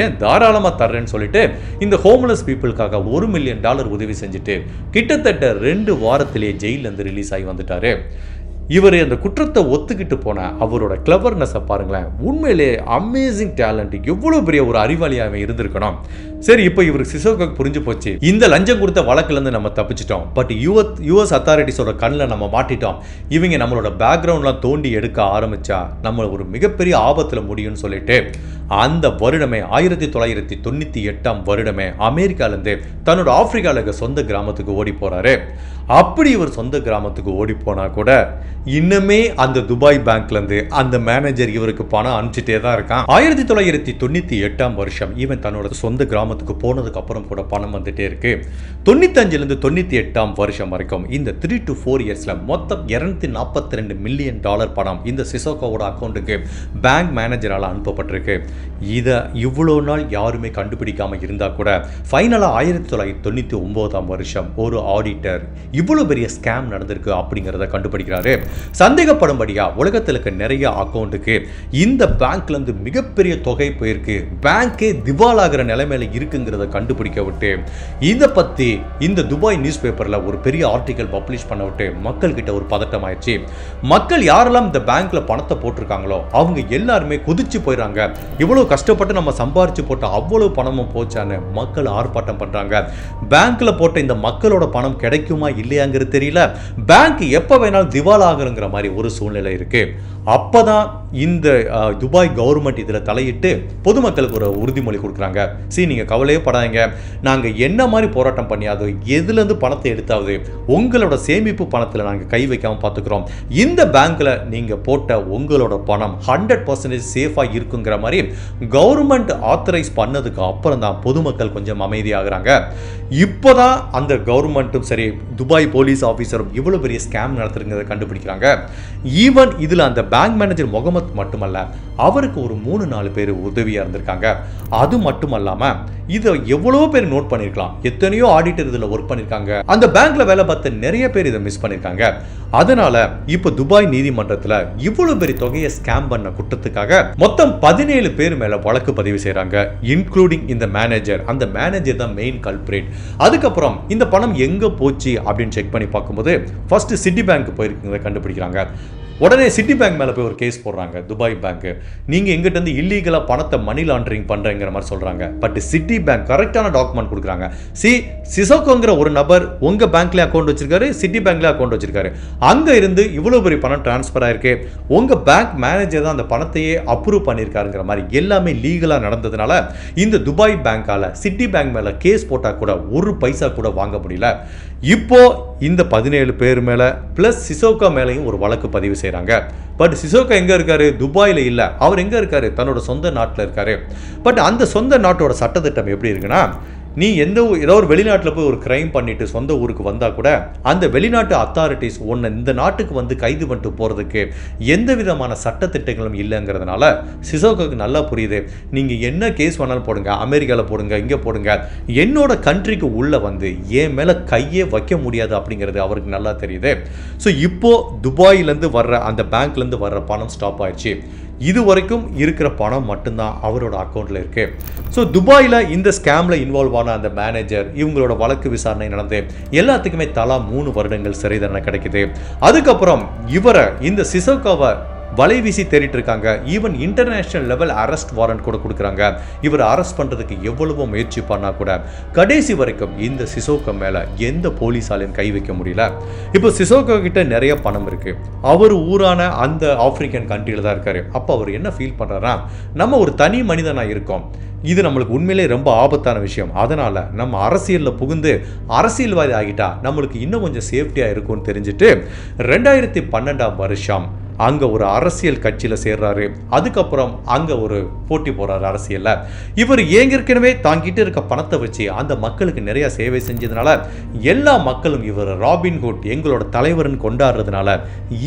ஏன் தாராளமாக தர்றேன்னு சொல்லிட்டு இந்த ஹோம்லெஸ் பீப்புளுக்காக $1 மில்லியன் உதவி செஞ்சுட்டு கிட்டத்தட்ட 2 வாரத்திலேயே ஜெயிலேருந்து ரிலீஸ் ஆகி வந்துட்டாரு. இவர் அந்த குற்றத்தை ஒத்துக்கிட்டு போன அவரோட கிளவர்னஸை பாருங்களேன், உண்மையிலே அமேசிங் டேலண்ட், எவ்வளோ பெரிய ஒரு அறிவாளியாக இருந்திருக்கணும். சரி, இப்போ இவருக்கு சிசோகாக்கு புரிஞ்சு போச்சு, இந்த லஞ்சம் கொடுத்த வழக்குல இருந்து நம்ம தப்பிச்சிட்டோம், பட் யூஎஸ் அத்தாரிட்டிஸோட கண்ணில் நம்ம மாட்டிட்டோம், இவங்க நம்மளோட பேக்ரவுண்ட்லாம் தோண்டி எடுக்க ஆரம்பிச்சா நம்ம ஒரு மிகப்பெரிய ஆபத்தில் முடியும்னு சொல்லிட்டு அந்த வருடமே 1998 வருடமே அமெரிக்காலேருந்து தன்னோட ஆப்பிரிக்காவில் இருக்க சொந்த கிராமத்துக்கு ஓடி போறாரு. அப்படி இவர் சொந்த கிராமத்துக்கு ஓடி போனா கூட இன்னுமே அந்த துபாய் பேங்க்லேருந்து அந்த மேனேஜர் இவருக்கு பணம் அனுப்பிச்சிட்டே தான் இருக்கான். 1998 வருஷம் இவன் தன்னோட சொந்த கிராமத்துக்கு போனதுக்கு அப்புறம் கூட பணம் வந்துட்டே இருக்கு. 95 98 வருஷம் வரைக்கும் இந்த 3 to 4 இயர்ஸ்ல மொத்தம் $242 மில்லியன் பணம் இந்த சிசோகாவோட அக்கௌண்ட்டுக்கு பேங்க் மேனேஜரால் அனுப்பப்பட்டிருக்கு. இதை இவ்வளோ நாள் யாருமே கண்டுபிடிக்காம இருந்தா கூட ஃபைனலாக 1999 வருஷம் ஒரு ஆடிட்டர் இவ்வளோ பெரிய ஸ்கேம் நடந்திருக்கு அப்படிங்கிறத கண்டுபிடிக்கிறாரு. சந்தேகப்படும்படியா உலகத்தில் இருக்க நிறைய அக்கௌண்ட்டுக்கு இந்த பேங்க்ல இருந்து மிகப்பெரிய தொகை போயிருக்கு, பேங்கே திவாலாகிற நிலைமையில இருக்குங்கிறத கண்டுபிடிக்க விட்டு இதை பத்தி இந்த துபாய் நியூஸ் பேப்பர்ல ஒரு பெரிய ஆர்டிகல் பப்ளிஷ் பண்ண விட்டு மக்கள் கிட்ட ஒரு பதட்டம் ஆயிடுச்சு. மக்கள் யாரெல்லாம் இந்த பேங்க்ல பணத்தை போட்டிருக்காங்களோ அவங்க எல்லாருமே குதிச்சு போயிடறாங்க. இவ்வளவு கஷ்டப்பட்டு நம்ம சம்பாரிச்சு போட்ட அவ்வளவு பணமும் போச்சான்னு மக்கள் ஆர்ப்பாட்டம் பண்றாங்க. பேங்க்ல போட்ட இந்த மக்களோட பணம் கிடைக்குமா இல்லையாங்கிறது தெரியல, பேங்க் எப்ப வேணாலும் திவால் ஆகுங்கிற மாதிரி ஒரு சூழ்நிலை இருக்கு. அப்பதான் இந்த துபாய் கவர்மெண்ட் இதுல தலையிட்டு பொதுமக்களுக்கு ஒரு உறுதிமொழி கொடுக்குறாங்க. நீங்க கவலையே படாதீங்க, நாங்க என்ன மாதிரி போராட்டம் பண்ணியாவது எதுல இருந்து பணத்தை எடுத்தாவது உங்களோட சேமிப்பு பணத்துல நாங்க கை வைக்காம பாத்துக்கிறோம். இந்த பேங்க்ல நீங்க போட்ட உங்களோட பணம் 100% சேஃபா இருக்குங்கிற மாதிரி கவர்மெண்ட் ஆத்தரைஸ் பண்ணதுக்கு அப்புறம் தான் பொதுமக்கள் கொஞ்சம் அமைதியாகிறாங்க. இப்போதான் அந்த கவர்மெண்ட்டும் சரி துபாய் போலீஸ் ஆஃபீஸரும் இவ்வளவு பெரிய ஸ்கேம் நடத்துறத கண்டுபிடிக்கிறாங்க. ஈவன் இதுல அந்த பேங்க் மேனேஜர் முகமது மட்டுமல்ல, அவருக்கு ஒரு 3-4 பேர் உதவியா இருந்திருக்காங்க. அது மட்டுமல்லாம இதை எவ்வளவு பேர் நோட் பண்ணிருக்கலாம், எத்தனையோ ஆடிட்டர் இதுல ஒர்க் பண்ணிருக்காங்க, அந்த பேங்க்ல வேலை பார்த்த நிறைய பேர் இதை மிஸ் பண்ணிருக்காங்க. அதனால இப்ப துபாய் நீதிமன்றத்துல இவ்வளவு பெரிய தொகையை ஸ்கேம் பண்ண குற்றத்துக்காக மொத்தம் 17 பேர் மேல வழக்கு பதிவு செய்யறாங்க, இன்க்ளூடிங் இந்த மேனேஜர். அந்த மேனேஜர் தான் மெயின் கல்பிரேட். அதுக்கப்புறம் இந்த பணம் எங்க போச்சு அப்படின்னு செக் பண்ணி பார்க்கும்போது ஃபர்ஸ்ட் சிட்டி பேங்க் போயிருக்கிறத கண்டுபிடிக்கிறாங்க. உடனே சிட்டி பேங்க் மேலே போய் ஒரு கேஸ் போடுறாங்க. துபாய் பேங்க், நீங்கள் எங்கிட்ட இருந்து இல்லீகலாக பணத்தை மணி லாண்டரிங் பண்ணுறங்கிற மாதிரி சொல்கிறாங்க. பட் சிட்டி பேங்க் கரெக்டான டாக்குமெண்ட் கொடுக்குறாங்க. சிசோகோங்கிற ஒரு நபர் உங்கள் பேங்க்லேயே அக்கௌண்ட் வச்சிருக்காரு, சிட்டி பேங்க்லேயே அக்கௌண்ட் வச்சிருக்காரு, அங்கே இருந்து இவ்வளோ பெரிய பணம் டிரான்ஸ்ஃபர் ஆயிருக்கு, உங்கள் பேங்க் மேனேஜர் தான் அந்த பணத்தையே அப்ரூவ் பண்ணியிருக்காருங்கிற மாதிரி எல்லாமே லீகலாக நடந்ததுனால இந்த துபாய் பேங்கால் சிட்டி பேங்க் மேலே கேஸ் போட்டால் கூட ஒரு பைசா கூட வாங்க முடியல. இப்போ இந்த 17 பேர் மேலே பிளஸ் சிசோகா மேலேயும் ஒரு வழக்கு பதிவு செய்கிறாங்க. பட் சிசோகா எங்கே இருக்காரு? துபாயில் இல்லை. அவர் எங்கே இருக்காரு? தன்னோட சொந்த நாட்டில் இருக்காரு. பட் அந்த சொந்த நாட்டோட சட்டத்திட்டம் எப்படி இருக்குன்னா, நீ ஏதோ ஒரு வெளிநாட்டில் போய் ஒரு கிரைம் பண்ணிட்டு சொந்த ஊருக்கு வந்தால் கூட அந்த வெளிநாட்டு அத்தாரிட்டிஸ் உன்னை இந்த நாட்டுக்கு வந்து கைது பண்ணிட்டு போகிறதுக்கு எந்த விதமான சட்டத்திட்டங்களும் இல்லைங்கிறதுனால சிசோகாவுக்கு நல்லா புரியுது, நீங்கள் என்ன கேஸ் வேணாலும் போடுங்க, அமெரிக்காவில் போடுங்க, இங்கே போடுங்க, என்னோட கண்ட்ரிக்கு உள்ளே வந்து என் மேலே கையே வைக்க முடியாது அப்படிங்கிறது அவருக்கு நல்லா தெரியுது. ஸோ இப்போது துபாயிலேருந்து வர்ற அந்த பேங்க்லேருந்து வர்ற பணம் ஸ்டாப் ஆயிடுச்சு. இது வரைக்கும் இருக்கிற பணம் மட்டும்தான் அவரோட அக்கௌண்ட்டில் இருக்கு. ஸோ துபாயில் இந்த ஸ்கேமில் இன்வால்வ் ஆன அந்த மேனேஜர் இவங்களோட வழக்கு விசாரணை நடந்து எல்லாத்துக்குமே தலா 3 வருடங்கள் சிறை தண்டனை கிடைக்குது. அதுக்கப்புறம் இவரை இந்த சிசோகாவை வலை வீசி தேடிட்டு இருக்காங்க. Even international level arrest warrant கூட கொடுக்குறாங்க. இவர் அரெஸ்ட் பண்ணுறதுக்கு எவ்வளவோ முயற்சி பண்ணால் கூட கடைசி வரைக்கும் இந்த சிசோகா மேலே எந்த போலீஸாலையும் கை வைக்க முடியல. இப்போ சிசோகா கிட்ட நிறைய பணம் இருக்கு, அவர் ஊரான அந்த ஆப்பிரிக்கன் கண்ட்ரியில் தான் இருக்காரு. அப்போ அவர் என்ன ஃபீல் பண்ணுறாரா, நம்ம ஒரு தனி மனிதனாக இருக்கோம், இது நம்மளுக்கு உண்மையிலே ரொம்ப ஆபத்தான விஷயம், அதனால் நம்ம அரசியலில் புகுந்து அரசியல்வாதி ஆகிட்டா நம்மளுக்கு இன்னும் கொஞ்சம் சேஃப்டியாக இருக்கும்னு தெரிஞ்சுட்டு 2012 வருஷம் அங்கே ஒரு அரசியல் கட்சியில் சேர்றாரு. அதுக்கப்புறம் அங்கே ஒரு போட்டி போகிறாரு அரசியலில். இவர் ஏற்கனவே தாங்கிட்டு இருக்க பணத்தை வச்சு அந்த மக்களுக்கு நிறைய சேவை செஞ்சதுனால எல்லா மக்களும் இவர் ராபின்ஹுட் எங்களோட தலைவர்னு கொண்டாடுறதுனால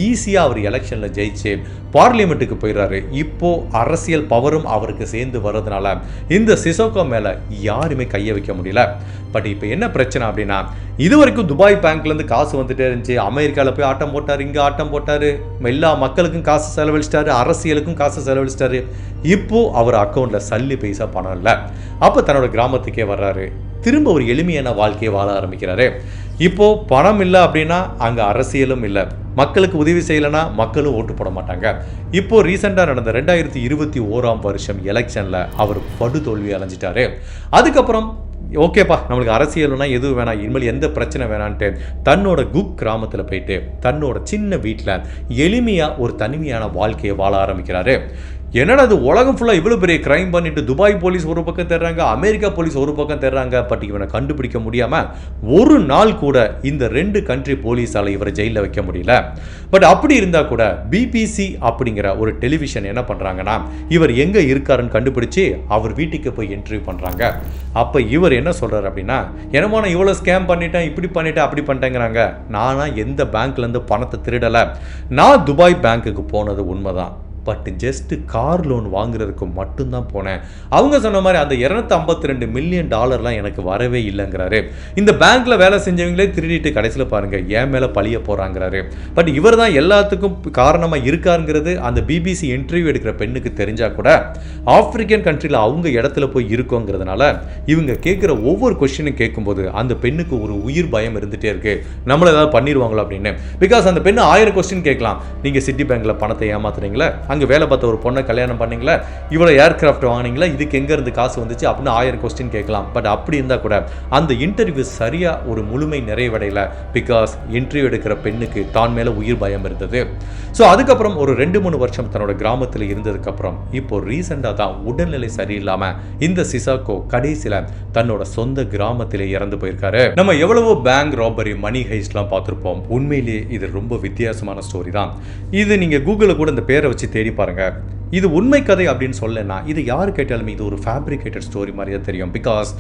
ஈஸியாக அவர் எலெக்ஷனில் ஜெயிச்சு பார்லிமெண்ட்டுக்கு போயிடுறாரு. இப்போ அரசியல் பவரும் அவருக்கு சேர்ந்து வர்றதுனால இந்த சிசோகா மேலே யாருமே கையை வைக்க முடியல. பட் இப்போ என்ன பிரச்சனை அப்படின்னா, இது வரைக்கும் துபாய் பேங்க்லேருந்து காசு வந்துட்டே இருந்துச்சு, அமெரிக்காவில் போய் ஆட்டம் போட்டார், இங்கே ஆட்டம் போட்டார், எல்லா மக்களுக்கும் காசு செலவழிச்சிட்டாரு, அரசியலுக்கும் காசு செலவழிச்சிட்டாரு. இப்போ அவர் அக்கௌண்ட்டில் சல்லி பைசா பணம் இல்லை. அப்போ தன்னோட கிராமத்துக்கே வர்றாரு, திரும்ப ஒரு எளிமையான வாழ்க்கையை வாழ ஆரம்பிக்கிறாரு. இப்போ பணம் இல்லை அப்படின்னா அங்கே அரசியலும் இல்லை, மக்களுக்கு உதவி செய்யலைன்னா மக்களும் ஓட்டு போட மாட்டாங்க. இப்போ ரீசெண்டாக நடந்த 2021 எலெக்ஷனில் அவர் படுதோல்வி அடைஞ்சிட்டாரு. அதுக்கப்புறம் ஓகேப்பா, நம்மளுக்கு அரசியல்னா எதுவும் வேணாம், இனிமேல் எந்த பிரச்சனை வேணான்ட்டு தன்னோட குக் கிராமத்தில் போயிட்டு தன்னோட சின்ன வீட்டில் எளிமையாக ஒரு தனிமையான வாழ்க்கையை வாழ ஆரம்பிக்கிறாரு. என்னடா அது, உலகம் ஃபுல்லாக இவ்வளோ பெரிய கிரைம் பண்ணிட்டு துபாய் போலீஸ் ஒரு பக்கம் தேடுறாங்க, அமெரிக்கா போலீஸ் ஒரு பக்கம் தேடுறாங்க, பட் இவனை கண்டுபிடிக்க முடியாமல் ஒரு நாள் கூட இந்த 2 கண்ட்ரி போலீஸால் இவரை ஜெயிலில் வைக்க முடியல. பட் அப்படி இருந்தால் கூட பிபிசி அப்படிங்கிற ஒரு டெலிவிஷன் என்ன பண்ணுறாங்கன்னா, இவர் எங்கே இருக்காருன்னு கண்டுபிடிச்சி அவர் வீட்டுக்கு போய் இன்டர்வியூ பண்ணுறாங்க. அப்போ இவர் என்ன சொல்கிறார் அப்படின்னா, என்னமோ நான் இவ்வளோ ஸ்கேம் பண்ணிட்டேன், இப்படி பண்ணிட்டேன், அப்படி பண்ணிட்டேங்கிறாங்க. நானா எந்த பேங்க்லேருந்து பணத்தை திருடலை, நான் துபாய் பேங்க்குக்கு போனது உண்மைதான், பட் ஜஸ்ட்டு கார் லோன் வாங்குறதுக்கு மட்டும்தான் போனேன். அவங்க சொன்ன மாதிரி அந்த $252 மில்லியன் எனக்கு வரவே இல்லைங்கிறாரு. இந்த பேங்க்கில் வேலை செஞ்சவங்களே திருடிட்டு கடைசியில் பாருங்கள் என் மேலே பழிய போகிறாங்கிறாரு. பட் இவர் தான் எல்லாத்துக்கும் காரணமாக இருக்காருங்கிறது அந்த பிபிசி இன்டர்வியூ எடுக்கிற பெண்ணுக்கு தெரிஞ்சால் கூட ஆப்பிரிக்கன் கண்ட்ரியில் அவங்க இடத்துல போய் இருக்கோங்கிறதுனால இவங்க கேட்குற ஒவ்வொரு கொஸ்டினும் கேட்கும்போது அந்த பெண்ணுக்கு ஒரு உயிர் பயம் இருந்துகிட்டே இருக்குது, நம்மளை ஏதாவது பண்ணிடுவாங்களோ அப்படின்னு. பிகாஸ் அந்த பெண்ணு 1000 கொஸ்டின் கேட்கலாம். நீங்கள் சிட்டி பேங்க்கில் பணத்தை ஏமாத்துறீங்களா, அங்கே வேலை பார்த்த ஒரு பொண்ணை கல்யாணம் பண்ணீங்களா, இவ்வளோ ஏர்கிராஃப்ட் வாங்கினீங்களா, இதுக்கு எங்கேருந்து காசு வந்துச்சு அப்படின்னு 1000 கொஸ்டின் கேட்கலாம். பட் அப்படி இருந்தால் கூட அந்த இன்டர்வியூ சரியாக ஒரு முழுமை நிறைவடையலை. பிகாஸ் இன்டர்வியூ எடுக்கிற பெண்ணுக்கு தான் மேலே உயிர் பயம் இருந்தது. ஸோ அதுக்கப்புறம் ஒரு 2-3 வருஷம் தன்னோட கிராமத்தில் இருந்ததுக்கப்புறம் இப்போ ரீசெண்டாக தான் உடல்நிலை சரியில்லாமல் இந்த சிசாகோ கடைசியில் தன்னோட சொந்த கிராமத்திலே இறந்து போயிருக்காரு. நம்ம எவ்வளவோ பேங்க் ராபரி, மணி ஹைஸ்ட்லாம் பார்த்துருப்போம். உண்மையிலேயே இது ரொம்ப வித்தியாசமான ஸ்டோரி தான். இது நீங்கள் கூகுளில் கூட இந்த பேரை வச்சு தேடி பாருங்க. இது உண்மை கதை அப்படின்னு சொல்லலைன்னா இது யார் கேட்டாலுமே இது ஒரு ஃபேப்ரிகேட்டட் ஸ்டோரி மாதிரி தான் தெரியும். பிகாஸ்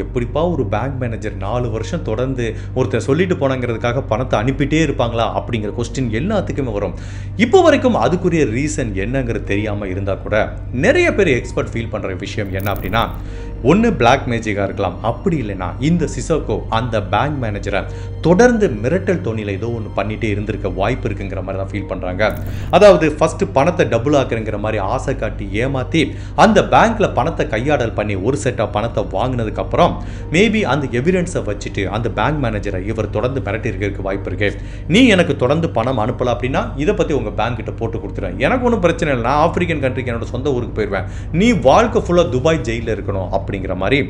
எப்படிப்பா ஒரு பேங்க் மேனேஜர் 4 வருஷம் தொடர்ந்து ஒருத்தர் சொல்லிட்டு போனாங்கிறதுக்காக பணத்தை அனுப்பிட்டே இருப்பாங்களா அப்படிங்கிற கொஸ்டின் எல்லாத்துக்குமே வரும். இப்போ வரைக்கும் அதுக்குரிய ரீசன் என்னங்கிறது தெரியாமல் இருந்தால் கூட நிறைய பேர் எக்ஸ்பர்ட் ஃபீல் பண்ணுற விஷயம் என்ன அப்படின்னா, ஒன்று பிளாக் மேஜிக்காக இருக்கலாம், அப்படி இல்லைன்னா இந்த சிசாகோ அந்த பேங்க் மேனேஜரை தொடர்ந்து மிரட்டல் தோணியில் ஏதோ ஒன்று பண்ணிகிட்டே இருந்திருக்க வாய்ப்பு இருக்குங்கிற மாதிரி தான் ஃபீல் பண்ணுறாங்க. அதாவது ஃபஸ்ட்டு பணத்தை டபுள் ஆக்குறங்கிற மாதிரி ஆசை காட்டி ஏமாற்றி அந்த பேங்க்கில் பணத்தை கையாடல் பண்ணி ஒரு செட்டாக பணத்தை வாங்கினதுக்கப்புறம் மேபி அந்த எவிடன்ஸை வச்சுட்டு அந்த பேங்க் மேனேஜரை இவர் தொடர்ந்து மிரட்டி இருக்கிறதுக்கு வாய்ப்பு இருக்கு. நீ எனக்கு தொடர்ந்து பணம் அனுப்பலாம் அப்படின்னா இதை பற்றி உங்கள் பேங்க் கிட்ட போட்டு கொடுத்துருவேன், எனக்கு ஒன்றும் பிரச்சனை இல்லை, நான் ஆப்பிரிக்கன் கண்ட்ரிக்கு என்னோட சொந்த ஊருக்கு போயிடுவேன், நீ வாழ்க்கை ஃபுல்லாக துபாய் ஜெயிலில் இருக்கணும் அப்படிங்கிற மாதிரி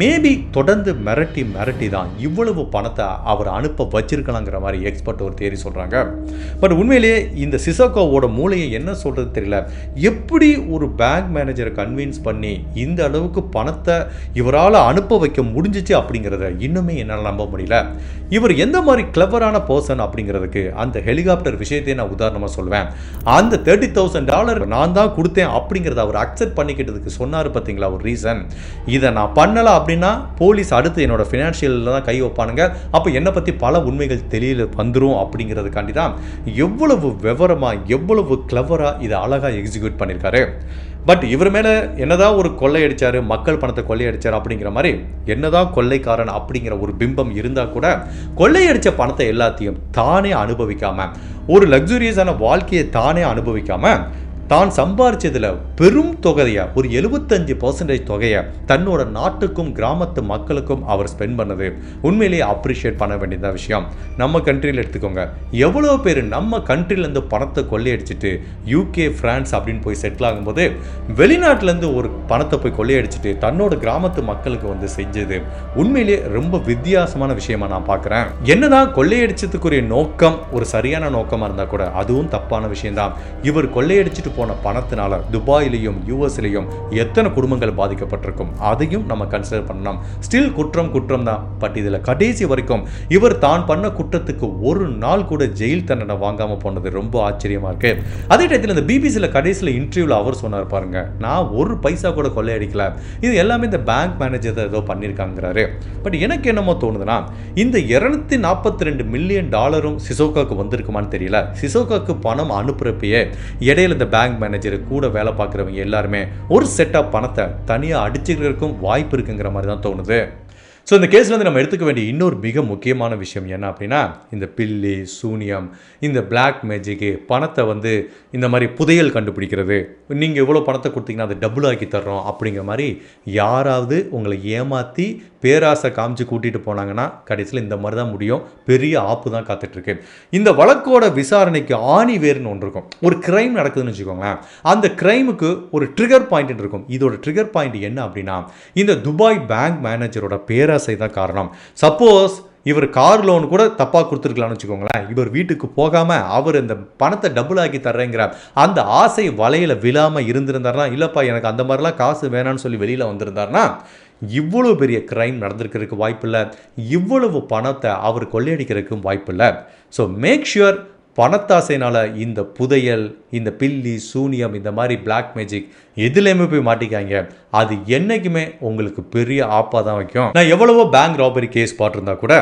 மேபி தொடர்ந்து மிரட்டி தான் இவ்வளவு பணத்தை அவர் அனுப்ப வச்சிருக்கலாங்கிற மாதிரி எக்ஸ்பர்ட் ஒரு தேரி சொல்கிறாங்க. பட் உண்மையிலேயே இந்த சிசாகோவோட மூளையை என்ன சொல்கிறது தெரியல. எப்படி ஒரு பேங்க் மேனேஜரை கன்வின்ஸ் பண்ணி இந்த அளவுக்கு பணத்தை இவரால் அனுப்ப வைக்க முடிஞ்சிச்சு அப்படிங்கிறத இன்னுமே என்னால் நம்ப முடியல. இவர் எந்த மாதிரி கிளவரான பர்சன் அப்படிங்கிறதுக்கு அந்த ஹெலிகாப்டர் விஷயத்தையே நான் உதாரணமாக சொல்வேன். அந்த $30,000 நான் தான் கொடுத்தேன் அப்படிங்கிறத அவர் அக்செப்ட் பண்ணிக்கிட்டதுக்கு சொன்னார் பார்த்தீங்களா ஒரு ரீசன். இதை நான் பண்ணலை அப்படின்னா போலீஸ் அடுத்து என்னோட ஃபினான்ஷியலில் தான் கை வைப்பானுங்க, அப்போ என்னை பற்றி பல உண்மைகள் தெளிய வந்துடும் அப்படிங்கிறதுக்காண்டி தான் எவ்வளவு விவரமாக எவ்வளவு கிளவராக இதை அழகாக எக்ஸிக்யூட் பண்ணியிருக்காரு. பட் இவர் மேலே என்னதான் ஒரு கொள்ளையடிச்சாரு, மக்கள் பணத்தை கொள்ளையடிச்சார் அப்படிங்கிற மாதிரி என்னதான் கொள்ளைக்காரன் அப்படிங்கிற ஒரு பிம்பம் இருந்தால் கூட கொள்ளையடிச்ச பணத்தை எல்லாத்தையும் தானே அனுபவிக்காம, ஒரு லக்ஸுரியஸான வாழ்க்கையை தானே அனுபவிக்காம, தான் சம்பாரிச்சதில் பெரும் தொகையை ஒரு 75% தொகையை தன்னோட நாட்டுக்கும் கிராமத்து மக்களுக்கும் அவர் ஸ்பெண்ட் பண்ணது உண்மையிலேயே அப்ரிஷியேட் பண்ண வேண்டியத விஷயம். நம்ம கண்ட்ரியில் எடுத்துக்கோங்க, எவ்வளோ பேர் நம்ம கண்ட்ரிலேருந்து பணத்தை கொள்ளையடிச்சிட்டு UK, பிரான்ஸ் அப்படின்னு போய் செட்டில் ஆகும்போது வெளிநாட்டிலேருந்து ஒரு பணத்தை போய் கொள்ளையடிச்சிட்டு தன்னோட கிராமத்து மக்களுக்கு வந்து செஞ்சது உண்மையிலேயே ரொம்ப வித்தியாசமான விஷயமா நான் பார்க்குறேன். என்னதான் கொள்ளையடிச்சதுக்குரிய நோக்கம் ஒரு சரியான நோக்கமாக இருந்தால் கூட அதுவும் தப்பான விஷயம்தான். இவர் கொள்ளையடிச்சிட்டு போன பணத்தினால துபாயிலையும் யூஎஸ்லையும் எத்தனை குடும்பங்கள் பாதிக்கப்பட்டிருக்கும் அதையும் நம்ம கன்சிடர் பண்ணணும். ஸ்டில் குற்றம் தான். பட் இதில் கடைசி வரைக்கும் இவர் தான் பண்ண குற்றத்துக்கு ஒரு நாள் கூட ஜெயில் தண்டனை வாங்காம போனது ரொம்ப ஆச்சரியமா இருக்கு. அதே டயத்தில் இந்த பிபிசியில் கடைசியில் இன்டர்வியூவில் அவர் சொன்னார் பாருங்க, நான் ஒரு பைசா கூட கொள்ளையடிக்கல, இது எல்லாமே இந்த பேங்க் மேனேஜர் தான் ஏதோ பண்ணியிருக்காங்கிறாரு. பட் எனக்கு என்னமோ தோணுதுன்னா இந்த $242 மில்லியன் சிசோகாக்கு வந்திருக்குமான்னு தெரியல. சிசோகாக்கு பணம் அனுப்புறப்பயே இடையில இந்த பேங்க் மேனேஜர் கூட வேலை பார்க்குறவங்க எல்லாருமே ஒரு செட் ஆஃப் பணத்தை தனியாக அடிச்சுக்கிறதுக்கும் வாய்ப்பு இருக்குங்கிற மாதிரி தான் தோணுது. ஸோ இந்த கேஸில் வந்து நம்ம எடுத்துக்க வேண்டிய இன்னொரு மிக முக்கியமான விஷயம் என்ன அப்படின்னா, இந்த பில்லி சூனியம், இந்த பிளாக் மேஜிக்கு, பணத்தை வந்து இந்த மாதிரி புதையல் கண்டுபிடிக்கிறது, நீங்கள் இவ்வளோ பணத்தை கொடுத்தீங்கன்னா அதை டபுள் ஆக்கி தர்றோம் அப்படிங்கிற மாதிரி யாராவது உங்களை ஏமாற்றி பேராசை காமிச்சு கூட்டிகிட்டு போனாங்கன்னா கடைசியில் இந்த மாதிரி தான் முடியும். பெரிய ஆப்பு தான் காத்துட்ருக்கு. இந்த வழக்கோட விசாரணைக்கு ஆணி வேறுனு ஒன்று இருக்கும். ஒரு கிரைம் நடக்குதுன்னு வச்சுக்கோங்களேன், அந்த கிரைமுக்கு ஒரு ட்ரிகர் பாயிண்ட் இருக்கும். இதோட ட்ரிகர் பாயிண்ட் என்ன அப்படின்னா, இந்த துபாய் பேங்க் மேனேஜரோட பேராசை தான் காரணம். சப்போஸ் இவர் கார் லோன் கூட தப்பாக கொடுத்துருக்கலாம்னு வச்சுக்கோங்களேன், இவர் வீட்டுக்கு போகாமல் அவர் இந்த பணத்தை டபுள் ஆக்கி தர்றேங்கிற அந்த ஆசை வலையில் விழாமல் இருந்திருந்தார்னா, இல்லைப்பா எனக்கு அந்த மாதிரிலாம் காசு வேணான்னு சொல்லி வெளியில் வந்திருந்தார்னா இவ்வளவு பெரிய கிரைம் நடந்திருக்கிறதுக்கு வாய்ப்பில்லை. இவ்வளவு பணத்தை அவர் கொள்ளையடிக்கிறதுக்கும் வாய்ப்பில்லை. ஸோ மேக் ஷுர் பணத்தாசைனால் இந்த புதையல், இந்த பில்லி சூனியம், இந்த மாதிரி பிளாக் மேஜிக் எதுலேயுமே போய் மாட்டிக்காங்க. அது என்றைக்குமே உங்களுக்கு பெரிய ஆப்பாக தான் வைக்கும். நான் எவ்வளவோ பேங்க் ராபரி கேஸ் பார்த்துருந்தா கூட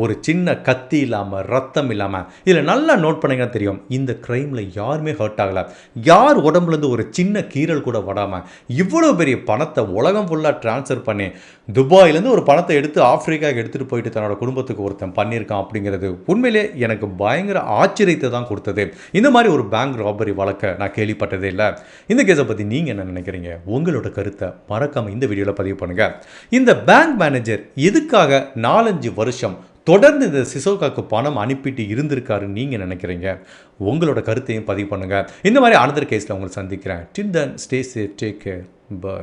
ஒரு சின்ன கத்தி இல்லாமல் ரத்தம் இல்லாமல், இதில் நல்லா நோட் பண்ணிங்கன்னா தெரியும், இந்த க்ரைமில் யாருமே ஹர்ட் ஆகலை. யார் உடம்புலேருந்து ஒரு சின்ன கீரல் கூட வடாமல் இவ்வளோ பெரிய பணத்தை உலகம் ஃபுல்லாக ட்ரான்ஸ்ஃபர் பண்ணி துபாயிலேருந்து ஒரு பணத்தை எடுத்து ஆஃப்ரிக்காவுக்கு எடுத்துகிட்டு போயிட்டு தன்னோட குடும்பத்துக்கு ஒருத்தன் பண்ணியிருக்கான் அப்படிங்கிறது உண்மையிலே எனக்கு பயங்கர ஆச்சரியத்தை தான் கொடுத்தது. இந்த மாதிரி ஒரு பேங்க் ராபரி வழக்கை நான் கேள்விப்பட்டதே இல்லை. இந்த கேஸை பற்றி நீங்கள் என்ன நினைக்கிறீங்க? உங்களோட கருத்தை மறக்காமல் இந்த வீடியோவில் பதிவு பண்ணுங்கள். இந்த பேங்க் மேனேஜர் எதுக்காக 4-5 வருஷம் தொடர்ந்து இந்த சிசோகாக்கு பணம் அனுப்பிட்டு இருந்திருக்காருன்னு நீங்கள் நினைக்கிறீங்க? உங்களோட கருத்தையும் பதிவு பண்ணுங்கள். இந்த மாதிரி அனதர் கேஸில் உங்களை சந்திக்கிறேன். Till then stay safe, take care, by.